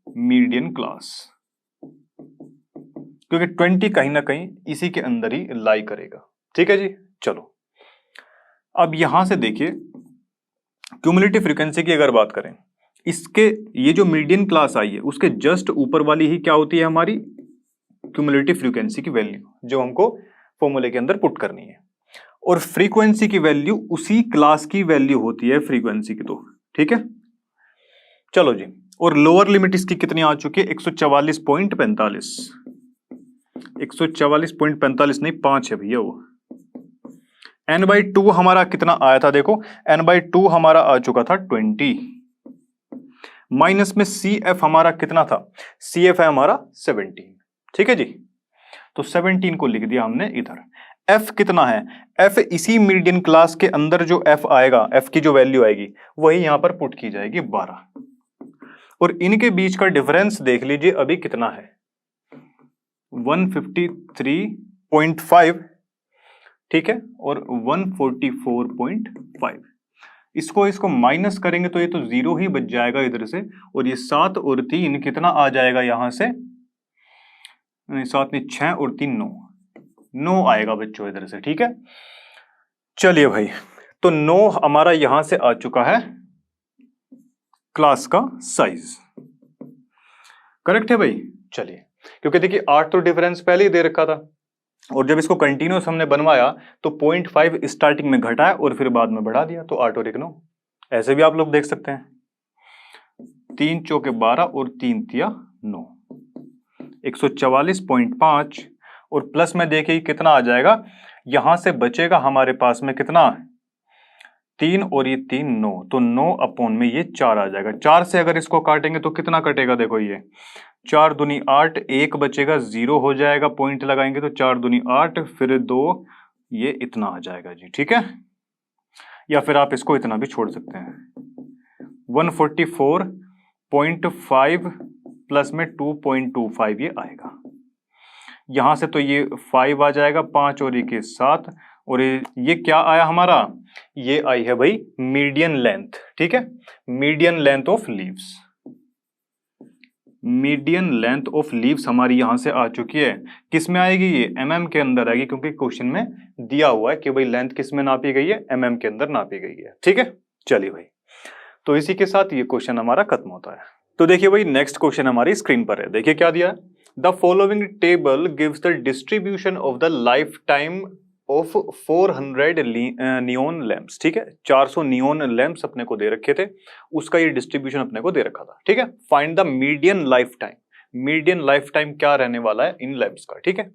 मीडियन क्लास, क्योंकि 20 कहीं ना कहीं इसी के अंदर ही लाई करेगा। ठीक है जी, चलो अब यहां से देखिए क्यूमुलेटिव फ्रीक्वेंसी की अगर बात करें, इसके ये जो मीडियन क्लास आई है उसके जस्ट ऊपर वाली ही क्या होती है, हमारी क्यूमुलेटिव फ्रीक्वेंसी की वैल्यू, जो हमको फॉर्मूले के अंदर पुट करनी है। और फ्रीक्वेंसी की वैल्यू उसी क्लास की वैल्यू होती है फ्रीक्वेंसी की। तो ठीक है, चलो जी, और लोअर लिमिट इसकी कितनी आ चुकी है, 144.45। 144.45 नहीं 5 है भैया वो। n/2 हमारा कितना आया था, देखो n/2 हमारा आ चुका था 20, माइनस में CF हमारा कितना था, CF है हमारा 17। ठीक है जी, तो 17 को लिख दिया हमने इधर। F कितना है, F इसी मीडियन क्लास के अंदर जो F आएगा, F की जो वैल्यू आएगी वही यहां पर पुट की जाएगी 12। और इनके बीच का डिफरेंस देख लीजिए अभी कितना है, 153.5। ठीक है, और 144.5। इसको माइनस करेंगे तो ये तो 0 ही बच जाएगा इधर से। और ये 7 और 3 कितना आ जाएगा यहां से, 7 नहीं 6 और 3 9 आएगा बच्चों इधर से। ठीक है, चलिए भाई, तो 9 हमारा यहां से आ चुका है क्लास का साइज। करेक्ट है भाई। चलिए, क्योंकि देखिए 8 तो डिफरेंस पहले ही दे रखा था, और जब इसको कंटिन्यूस हमने बनवाया तो 0.5 स्टार्टिंग में घटाया और फिर बाद में बढ़ा दिया, तो 8 और 1 9। ऐसे भी आप लोग देख सकते हैं, 3 चौके 12 और 3 तिया 9, 144.5। और प्लस में देखिए कितना आ जाएगा, यहां से बचेगा हमारे पास में कितना, 3 और ये 3 9, तो 9 अपॉन में ये 4 आ जाएगा। 4 से अगर इसको काटेंगे तो कितना कटेगा, देखो ये 4 दूनी 8, 1 बचेगा 0 हो जाएगा, पॉइंट लगाएंगे तो 4 दूनी 8, फिर 2, ये इतना आ जाएगा जी। ठीक है, या फिर आप इसको इतना भी छोड़ सकते हैं, 144.5 प्लस में 2.25 ये आएगा। यहां से तो ये 5 आ जाएगा, 5 और 1 7, और ये क्या आया हमारा, ये आई है भाई मीडियन लेंथ। ठीक है, median length of leaves, median length of leaves हमारी यहां से आ चुकी है। किस में आएगी, ये mm के अंदर आएगी, क्योंकि क्वेश्चन में दिया हुआ है कि भाई लेंथ किस में नापी गई है, mm के अंदर नापी गई है। ठीक है, चलिए भाई, तो इसी के साथ ये क्वेश्चन हमारा खत्म होता है। तो देखिए भाई नेक्स्ट क्वेश्चन हमारी स्क्रीन पर है, देखिए क्या दिया है, the following table gives the distribution of the life time of 400 neon lamps. ठीक है, 400 नियोन लैंप्स अपने को दे रखे थे, उसका ये डिस्ट्रीब्यूशन अपने को दे रखा था। ठीक है, find the median life time, median life time क्या रहने वाला है इन लैंप्स का। ठीक है,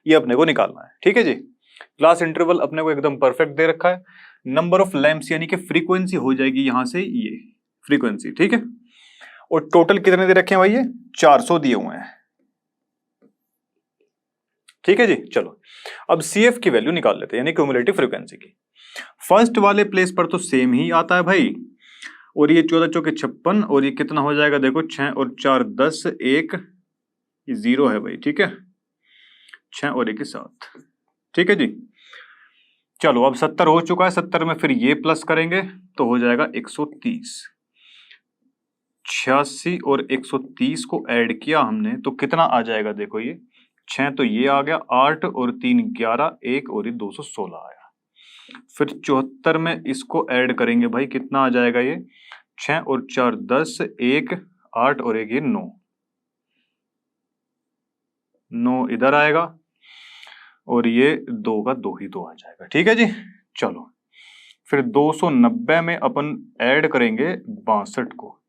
ये अपने को निकालना है। ठीक है जी, क्लास इंटरवल अपने को एकदम परफेक्ट दे रखा है, नंबर ऑफ लैंप्स यानी कि फ्रीक्वेंसी हो जाएगी यहां से ये फ्रीक्वेंसी। ठीक है, और टोटल कितने दे रखे हैं भाई, ये 400 दिए हुए हैं। ठीक है जी। चलो अब CF की वैल्यू निकाल लेते हैं, यानी क्यूमुलेटिव फ्रीक्वेंसी की। फर्स्ट वाले प्लेस पर तो सेम ही आता है भाई, और ये 14 चौके 56, और ये कितना हो जाएगा देखो 6 और 4 10, 1 0 है भाई, ठीक है, 6 और 1 7, ठीक है जी। चलो अब 70 हो चुका है, 70 में फिर ये प्लस करेंगे तो हो जाएगा 130, 86 और 130 को ऐड किया हमने तो कितना आ जाएगा देखो, ये 6 तो ये आ गया, 8 और 3 11, 1 और ये 216 आया। फिर 74 में इसको ऐड करेंगे भाई, कितना आ जाएगा ये 6 और 4 10, 1 8 और 1 ये 9, 9 इधर आएगा और ये 2 का 2 ही 2 आ जाएगा, ठीक है जी। चलो फिर 290 में अपन ऐड करेंगे 62 को,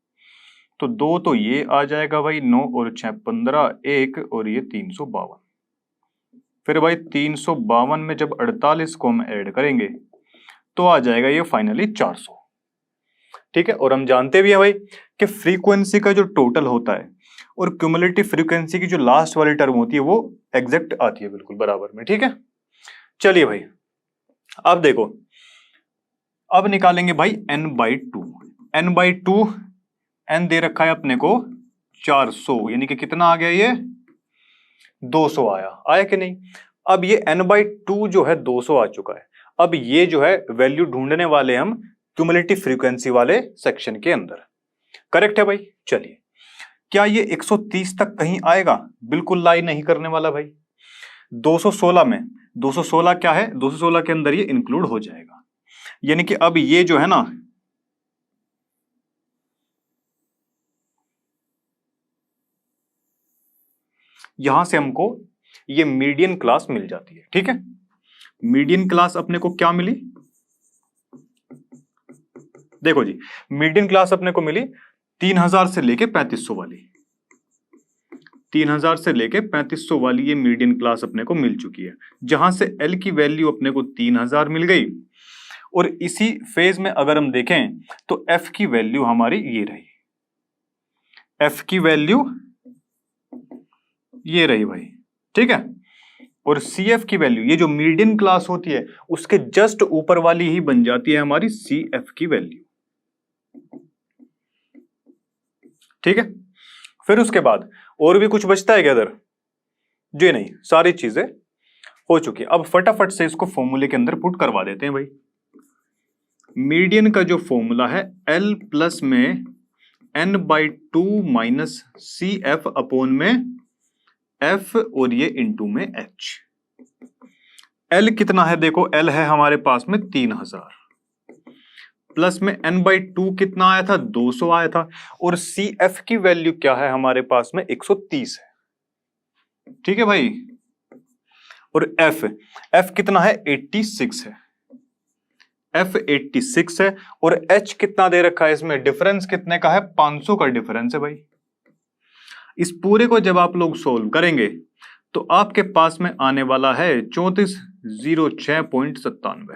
तो 2 तो ये आ जाएगा भाई, 9 और 6 15, 1 और ये 352। फिर भाई 352 में जब 48 को हम ऐड करेंगे तो आ जाएगा ये फाइनली 400, ठीक है। और हम जानते भी हैं भाई कि फ्रीक्वेंसी का जो टोटल होता है और क्यूमुलेटिव फ्रीक्वेंसी की जो लास्ट वाली टर्म होती है वो एग्जैक्ट आती है बिल्कुल बराबर में, ठीक है। चलिए भाई अब देखो, अब निकालेंगे भाई n/2, n/2, n दे रखा है अपने को 400, यानी कि कितना आ गया ये 200 आया कि नहीं। अब ये n/2 जो है 200 आ चुका है, अब ये जो है वैल्यू ढूंढने वाले हम क्यूमुलेटिव फ्रीक्वेंसी वाले सेक्शन के अंदर, करेक्ट है भाई। चलिए क्या ये 130 तक कहीं आएगा, बिल्कुल लाई नहीं करने वाला भाई। 216 में 216 क्या है, 216 के अंदर ये इंक्लूड हो जाएगा, यानी कि अब ये जो है ना, यहां से हमको ये मीडियन क्लास मिल जाती है, ठीक है। मीडियन क्लास अपने को क्या मिली, देखो जी मीडियन क्लास अपने को मिली 3000 से लेके 3500 वाली, 3000 से लेके 3500 वाली ये मीडियन क्लास अपने को मिल चुकी है, जहां से L की वैल्यू अपने को 3000 मिल गई। और इसी फेज में अगर हम देखें तो F की वैल्यू हमारी ये रही, F की वैल्यू ये रही भाई, ठीक है। और CF की वैल्यू, ये जो मीडियन क्लास होती है उसके जस्ट ऊपर वाली ही बन जाती है हमारी CF की वैल्यू, ठीक है। फिर उसके बाद और भी कुछ बचता है क्या इधर, जी नहीं, सारी चीजें हो चुकी है। अब फटाफट से इसको फॉर्मूले के अंदर पुट करवा देते हैं भाई। मीडियन का जो फॉर्मूला है L प्लस में n/2 माइनस CF अपॉन में F और ये इंटू में H। L कितना है देखो, L है हमारे पास में 3000, प्लस में n/2 कितना आया था 200 आया था, और CF की वैल्यू क्या है हमारे पास में 130 है, ठीक है भाई। और F कितना है 86 है, F 86 है, और H कितना दे रखा है इसमें, डिफरेंस कितने का है 500 का डिफरेंस है भाई। इस पूरे को जब आप लोग सोल्व करेंगे तो आपके पास में आने वाला है 3406.97,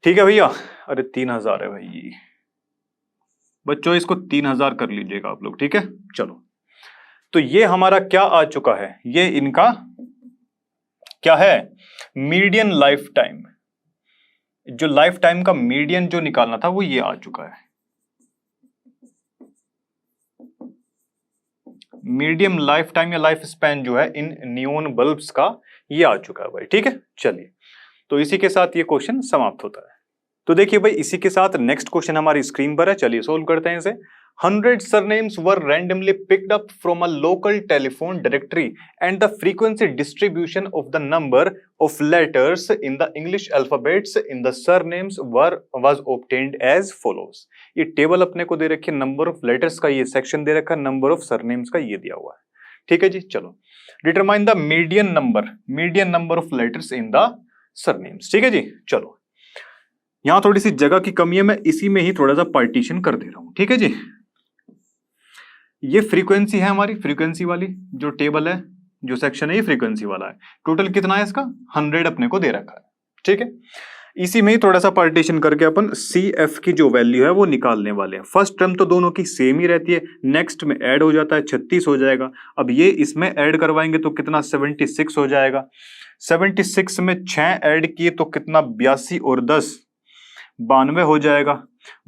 ठीक है भैया। अरे 3000 है भाई बच्चों, इसको 3000 कर लीजिएगा आप लोग, ठीक है। चलो तो ये हमारा क्या आ चुका है, ये इनका क्या है, मीडियन लाइफ टाइम, जो लाइफ टाइम का मीडियन जो निकालना था वो ये आ चुका है, मीडियम लाइफ टाइम या लाइफ स्पैन जो है इन नियोन बल्ब्स का ये आ चुका है भाई, ठीक है। चलिए तो इसी के साथ ये क्वेश्चन समाप्त होता है। तो देखिए भाई इसी के साथ नेक्स्ट क्वेश्चन हमारी स्क्रीन पर है, चलिए सोल्व करते हैं इसे। 100 surnames were randomly picked up from a local telephone directory and the frequency distribution of the number of letters in the English alphabets in the surnames was obtained as follows। ये table अपने को दे रखी है, number of letters का ये section दे रखा है, नंबर ऑफ सरनेम्स का ये दिया हुआ है, ठीक है जी। चलो determine the median number of letters in the surnames, ठीक है जी। चलो यहां थोड़ी सी जगह की कमी है, मैं इसी में ही थोड़ा सा पार्टीशन कर दे रहा हूं, ठीक है जी। ये फ्रीक्वेंसी है हमारी, फ्रीक्वेंसी वाली जो टेबल है, जो सेक्शन है ये फ्रीक्वेंसी वाला है। टोटल कितना है इसका 100 अपने को दे रखा है, ठीक है। इसी में ही थोड़ा सा पार्टीशन करके अपन सी एफ की जो वैल्यू है वो निकालने वाले हैं। फर्स्ट टर्म तो दोनों की सेम ही रहती है, नेक्स्ट में ऐड हो जाता है 36 हो जाएगा। अब ये इसमें ऐड करवाएंगे तो कितना 76 हो जाएगा। 76 में 6 ऐड किए तो कितना 82 और 10 92 हो जाएगा।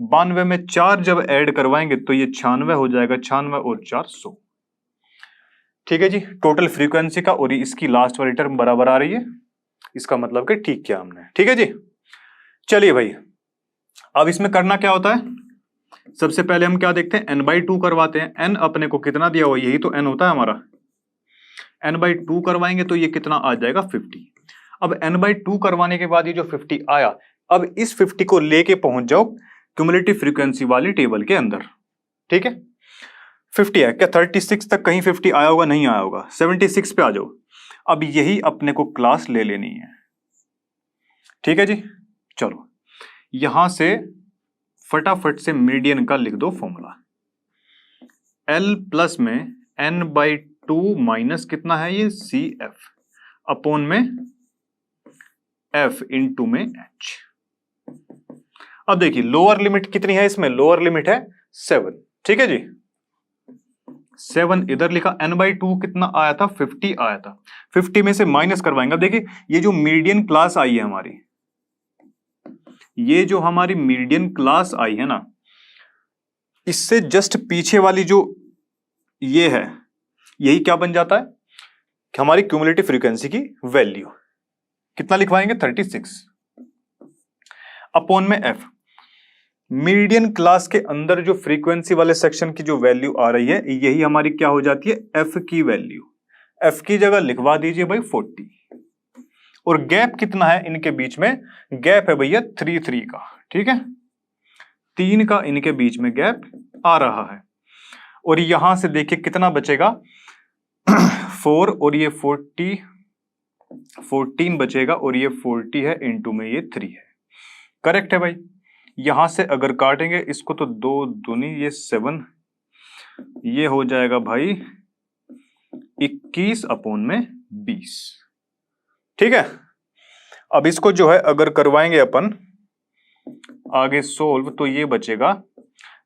92 में 4 जब ऐड करवाएंगे तो ये 96 हो जाएगा। 96 और 4 100। ठीक है जी, टोटल फ्रीक्वेंसी का और इसकी लास्ट वाली टर्म बराबर आ रही है, इसका मतलब कि ठीक किया हमने। ठीक है जी, चलिए भाई अब इसमें करना क्या होता है, सबसे पहले हम क्या देखते हैं, n/2 करवाते हैं। n अपने को कितना दिया हुआ, यही तो n होता है हमारा। n/2 करवाएंगे तो ये कितना आ जाएगा 50। अब n/2 करवाने के बाद ये जो 50 आया, अब इस 50 को लेके पहुंच जाओ क्यूमुलेटिव फ्रीक्वेंसी वाली टेबल के अंदर। ठीक है, 50 है क्या, 36 तक कहीं 50 आया होगा, नहीं आया होगा, 76 पे आ जाओ। अब यही अपने को क्लास ले लेनी है। ठीक है जी, चलो यहां से फटाफट से मीडियन का लिख दो फॉर्मूला। L प्लस में n/2 माइनस कितना है ये सी एफ अपॉन में f इंटू में h। अब देखिए लोअर लिमिट कितनी है इसमें, लोअर लिमिट है 7। ठीक है जी, 7 इधर लिखा। n/2 कितना आया था 50 आया था, 50 में से माइनस करवाएंगे। अब देखिए ये जो मीडियन क्लास आई है हमारी, ये जो हमारी मीडियन क्लास आई है ना, इससे जस्ट पीछे वाली जो ये है, यही क्या बन जाता है कि हमारी क्यूमुलेटिव फ्रीक्वेंसी की वैल्यू। कितना लिखवाएंगे 36 अपॉन में f। मीडियन क्लास के अंदर जो फ्रीक्वेंसी वाले सेक्शन की जो वैल्यू आ रही है, यही हमारी क्या हो जाती है f की वैल्यू। f की जगह लिखवा दीजिए भाई 40। और गैप कितना है इनके बीच में, गैप है भैया 3 का। ठीक है, 3 का इनके बीच में गैप आ रहा है। और यहां से देखिए कितना बचेगा 4 और ये 40, 14 बचेगा और ये 40 है, इंटू में ये 3 है। करेक्ट है भाई। यहां से अगर काटेंगे इसको तो 2 दूनी ये 7, ये हो जाएगा भाई 21 अपॉन में 20। ठीक है, अब इसको जो है अगर करवाएंगे अपन आगे सोल्व, तो ये बचेगा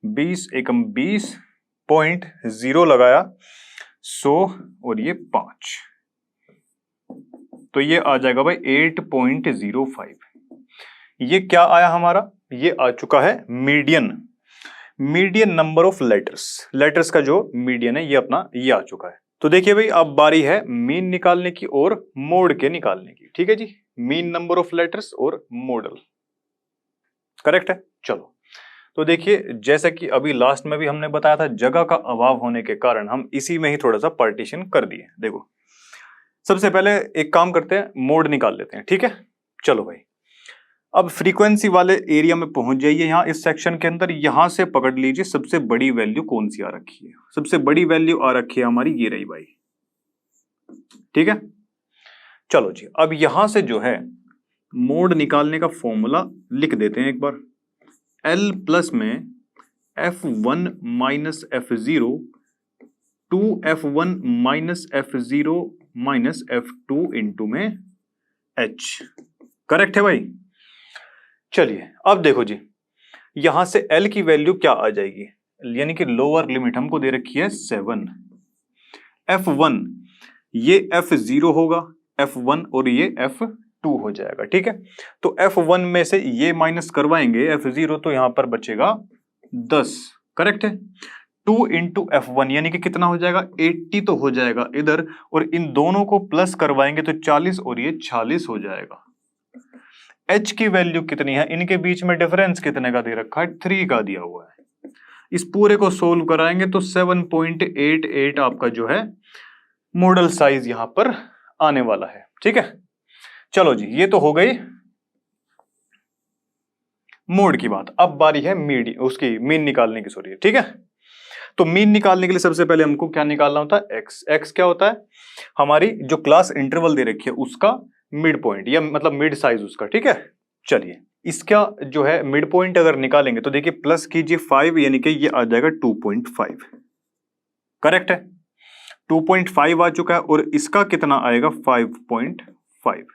20 एकम 20.0 लगाया 100 और ये 5, तो ये आ जाएगा भाई 8.05। ये क्या आया हमारा, ये आ चुका है मीडियन नंबर ऑफ लेटर्स का जो मीडियन है ये अपना ये आ चुका है। तो देखिए भाई अब बारी है मीन निकालने की और मोड के निकालने की। ठीक है जी, मीन नंबर ऑफ लेटर्स और मॉडल। करेक्ट है। चलो तो देखिए जैसा कि अभी लास्ट में भी हमने बताया था, जगह का अभाव होने के कारण हम इसी में ही थोड़ा सा पार्टीशन कर दिए। देखो सबसे पहले एक काम करते हैं, मोड निकाल लेते हैं। ठीक है, चलो भाई अब फ्रीक्वेंसी वाले एरिया में पहुंच जाइए, यहां इस सेक्शन के अंदर, यहां से पकड़ लीजिए सबसे बड़ी वैल्यू कौन सी आ रखी है। सबसे बड़ी वैल्यू आ रखी है हमारी ये रही भाई। ठीक है, चलो जी अब यहां से जो है मोड निकालने का फॉर्मूला लिख देते हैं एक बार। L प्लस में F1 minus F0 2F1 minus F0 minus F2 into में H। करेक्ट है भाई। चलिए अब देखो जी, यहां से L की वैल्यू क्या आ जाएगी, यानी कि लोअर लिमिट हमको दे रखी है 7। F1 ये F0 होगा, F1 और ये F2 हो जाएगा। ठीक है, तो F1 में से ये माइनस करवाएंगे F0, तो यहां पर बचेगा 10। करेक्ट है, 2 इंटू F1 यानी कि कितना हो जाएगा 80 तो हो जाएगा इधर, और इन दोनों को प्लस करवाएंगे तो 40 और ये 46 हो जाएगा। H की वैल्यू कितनी है, इनके बीच में डिफरेंस कितने का दे रखा है 3 का दिया हुआ है। इस पूरे को सोल्व कराएंगे तो 7.88 आपका जो है मॉडल साइज यहां पर आने वाला है। ठीक है, चलो जी ये तो हो गई मोड की बात। अब बारी है उसकी मीन निकालने की। सॉरी, ठीक है, तो मीन निकालने के लिए सबसे पहले हमको क्या निकालना होता है x क्या होता है, हमारी जो क्लास इंटरवल दे रखी है उसका मिड पॉइंट, या मतलब मिड साइज उसका। ठीक है, चलिए इसका जो है मिड पॉइंट अगर निकालेंगे तो देखिए प्लस कीजिए 5, यानी कि ये आ जाएगा 2.5। करेक्ट है, 2.5 आ चुका है, और इसका कितना आएगा 5.5।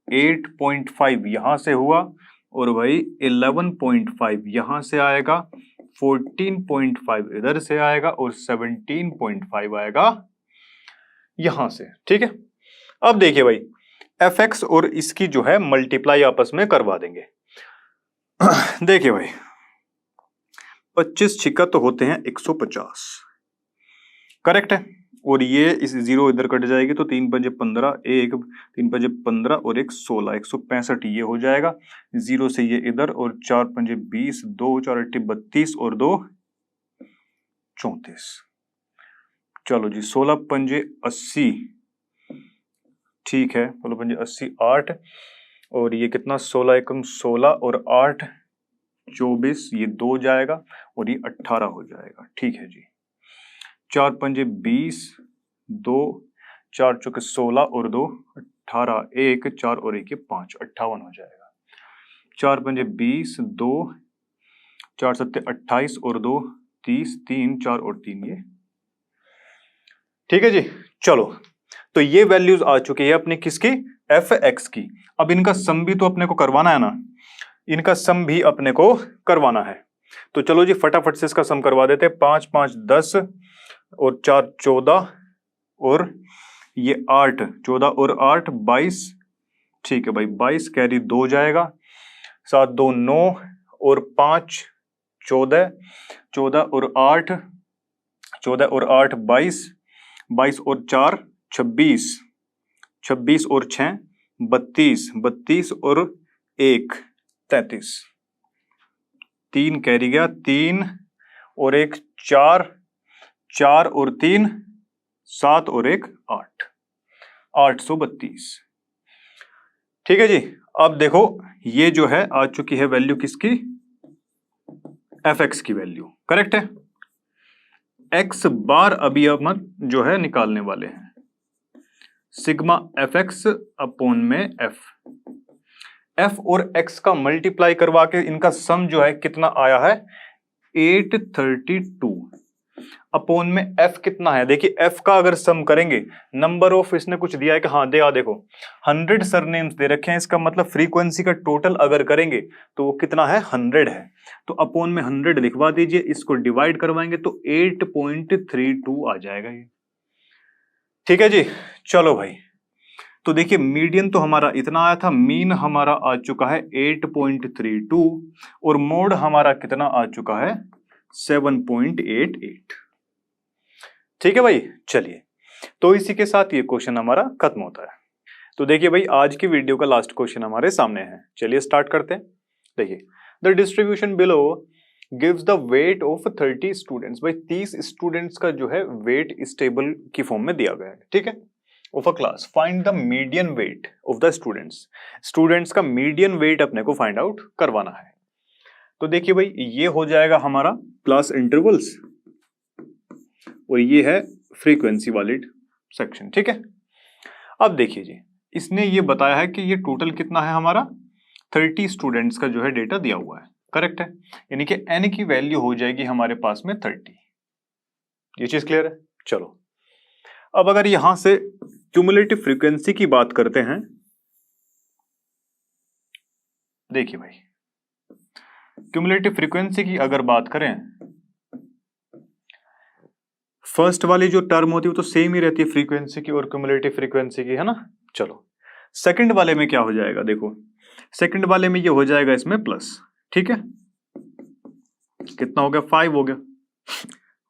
8.5 यहां से हुआ और भाई 11.5 यहां से आएगा, 14.5 इधर से आएगा और 17.5 आएगा यहां से। ठीक है, अब देखिए भाई fx और इसकी जो है मल्टीप्लाई आपस में करवा देंगे। देखिए भाई 25 छिक्का तो होते हैं 150, करेक्ट है, और ये इस जीरो इधर कट जाएगी तो 3 पंजे 15, 3 पंजे 15 और 16, 165 ये हो जाएगा, जीरो से ये इधर और 4 पंजे 20, 2 4 8 32 और 2 34। चलो जी 16 पंजे 80, ठीक है, 16 पंजे 80 8 और ये कितना 16 एकम 16 और 8 24, ये 2 जाएगा और ये 18 हो जाएगा। ठीक है जी, 4 पंजे 20, 2 4 चौके 16 और 2 18, 1 4 और 1 5, 58 हो जाएगा। 4 पंजे 20, 2 4 सत्ते 28 और 2 30, 3 4 और 3 ये। ठीक है जी, चलो तो ये वैल्यूज आ चुकी है अपनी किसकी, एफ एक्स की। अब इनका सम भी तो अपने को करवाना है ना, इनका सम भी अपने को करवाना है, तो चलो जी फटाफट से इसका सम करवा देते हैं। 5 5 10 और 4 14 और ये 8, 14 और 8 22, ठीक है भाई 22 कैरी 2 जाएगा, 7 2 9 और 5 14, 14 और 8 14 और 8 22, 22 और 4 26, 26 और 6 32, 32 और 1 33, 3 कैरी गया, 3 और 1 4, 4 और 3 7 और 1 8, 832। ठीक है जी, अब देखो ये जो है आ चुकी है वैल्यू किसकी, एफ एक्स की वैल्यू, करेक्ट है। एक्स बार अभी हम जो है निकालने वाले हैं, सिग्मा एफ एक्स अपॉन में एफ, एफ और एक्स का मल्टीप्लाई करवा के इनका सम जो है कितना आया है 832 अपॉन में एफ कितना है, देखिए एफ का अगर सम करेंगे, नंबर ऑफ इसने कुछ दिया है कि हाँ दे देखो 100 सरनेम्स दे रखे हैं, इसका मतलब फ्रीक्वेंसी का टोटल अगर करेंगे तो वो कितना है 100 है, तो अपॉन में 100 लिखवा दीजिए, इसको डिवाइड करवाएंगे तो 8.32 आ जाएगा ये। ठीक है जी, चलो भाई तो देखिए मीडियन तो हमारा इतना आया था, मीन हमारा आ चुका है 8.32 और मोड हमारा कितना आ चुका है 7.88। ठीक है भाई, चलिए तो इसी के साथ ये क्वेश्चन हमारा खत्म होता है। तो देखिए भाई आज की वीडियो का लास्ट क्वेश्चन हमारे सामने है, चलिए स्टार्ट करते हैं। देखिए the distribution below gives the weight of 30 students, भाई 30 स्टूडेंट्स का जो है वेट इस टेबल की फॉर्म में दिया गया है, ठीक है, of a class. Find the median weight of the students, students का मीडियन वेट अपने को फाइंड आउट करवाना है। तो देखिए भाई ये हो जाएगा हमारा क्लास इंटरवल्स और ये है फ्रीक्वेंसी वाली सेक्शन, ठीक है। अब देखिए जी इसने ये बताया है कि ये टोटल कितना है हमारा 30 स्टूडेंट्स का जो है डेटा दिया हुआ है, करेक्ट है, यानी कि n की वैल्यू हो जाएगी हमारे पास में 30। ये चीज क्लियर है। चलो अब अगर यहां से क्यूमुलेटिव फ्रीक्वेंसी की बात करते हैं, देखिए भाई क्यूमुलेटिव फ्रीक्वेंसी की अगर बात करें, फर्स्ट वाली जो टर्म होती है वो तो सेम ही रहती है फ्रीक्वेंसी की और क्यूमुलेटिव फ्रीक्वेंसी की, है ना। चलो सेकंड वाले में क्या हो जाएगा, देखो सेकंड वाले में ये हो जाएगा इसमें प्लस, ठीक है, कितना हो गया 5 हो गया,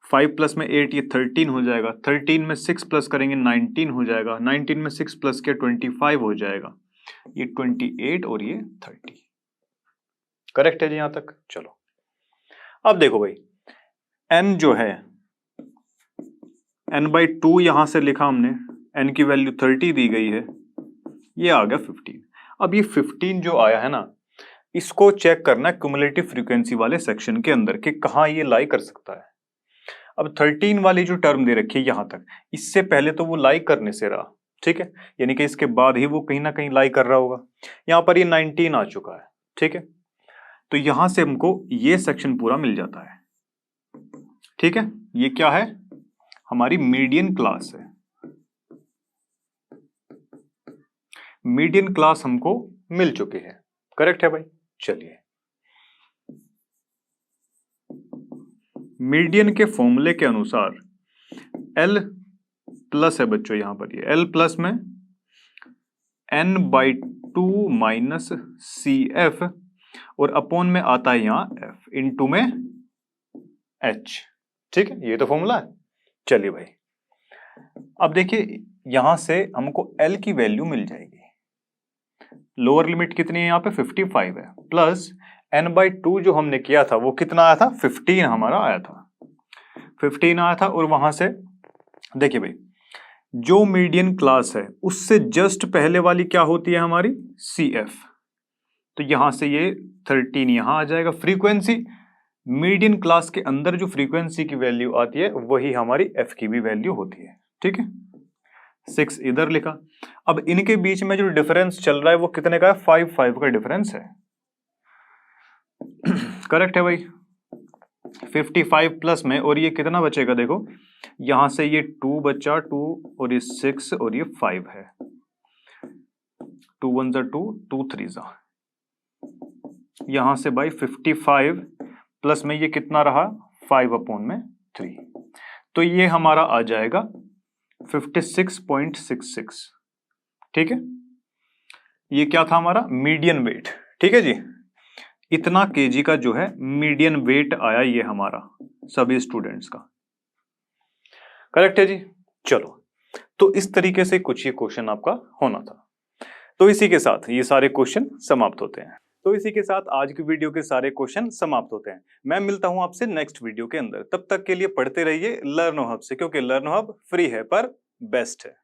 5 प्लस में 8 ये 13 हो जाएगा, 13 में 6 प्लस करेंगे 19 हो जाएगा, 19 में 6 प्लस के 25 हो जाएगा, ये 28 और ये 30, करेक्ट है जी यहां तक। चलो अब देखो भाई n जो है n/2 यहां से लिखा हमने, n की वैल्यू 30 दी गई है, ये आ गया 15। अब ये 15 जो आया है ना, इसको चेक करना है क्यूमुलेटिव फ्रीक्वेंसी वाले सेक्शन के अंदर कि कहां ये लाई कर सकता है। अब 13 वाली जो टर्म दे रखी है यहां तक, इससे पहले तो वो लाई करने से रहा, ठीक है, यानी कि इसके बाद ही वो कहीं ना कहीं लाई कर रहा होगा। यहां पर ये 19 आ चुका है, ठीक है, तो यहां से हमको ये सेक्शन पूरा मिल जाता है, ठीक है। ये क्या है, हमारी मीडियन क्लास है। मीडियन क्लास हमको मिल चुकी है, करेक्ट है भाई। चलिए मीडियन के फॉर्मूले के अनुसार L प्लस है बच्चों, यहां पर ये L प्लस में n/2 माइनस CF और अपॉन में आता है यहां F इनटू में H, ठीक है, ये तो फॉर्मूला है। चलिए भाई अब देखिए यहां से हमको L की वैल्यू मिल जाएगी, लोअर लिमिट कितनी है यहाँ पे 55 है, प्लस n/2 जो हमने किया था वो कितना आया था 15 हमारा आया था, 15 आया था। और वहां से देखिए भाई जो मीडियन क्लास है उससे जस्ट पहले वाली क्या होती है हमारी CF, तो यहां से ये 13 यहां आ जाएगा। फ्रीक्वेंसी मीडियन क्लास के अंदर जो फ्रीक्वेंसी की वैल्यू आती है वही हमारी F की भी वैल्यू होती है, ठीक है। 6 इधर लिखा। अब इनके बीच में जो डिफरेंस चल रहा है वो कितने का है 5 का डिफरेंस है, करेक्ट है भाई। 55 प्लस में और ये कितना बचेगा देखो, यहां से ये 2 बचा 2 और ये 6 और ये 5 है, 2 1 जा 2 2 3 जा, यहां से भाई 55 प्लस में ये कितना रहा 5/3, तो ये हमारा आ जाएगा 56.66, ठीक है। ये क्या था हमारा मीडियन वेट, ठीक है जी। इतना केजी का जो है मीडियन वेट आया ये हमारा सभी स्टूडेंट्स का, करेक्ट है जी। चलो तो इस तरीके से कुछ ये क्वेश्चन आपका होना था। तो इसी के साथ ये सारे क्वेश्चन समाप्त होते हैं। तो इसी के साथ आज की वीडियो के सारे क्वेश्चन समाप्त होते हैं। मैं मिलता हूं आपसे नेक्स्ट वीडियो के अंदर, तब तक के लिए पढ़ते रहिए लर्नो हब से, क्योंकि लर्नो हब फ्री है पर बेस्ट है।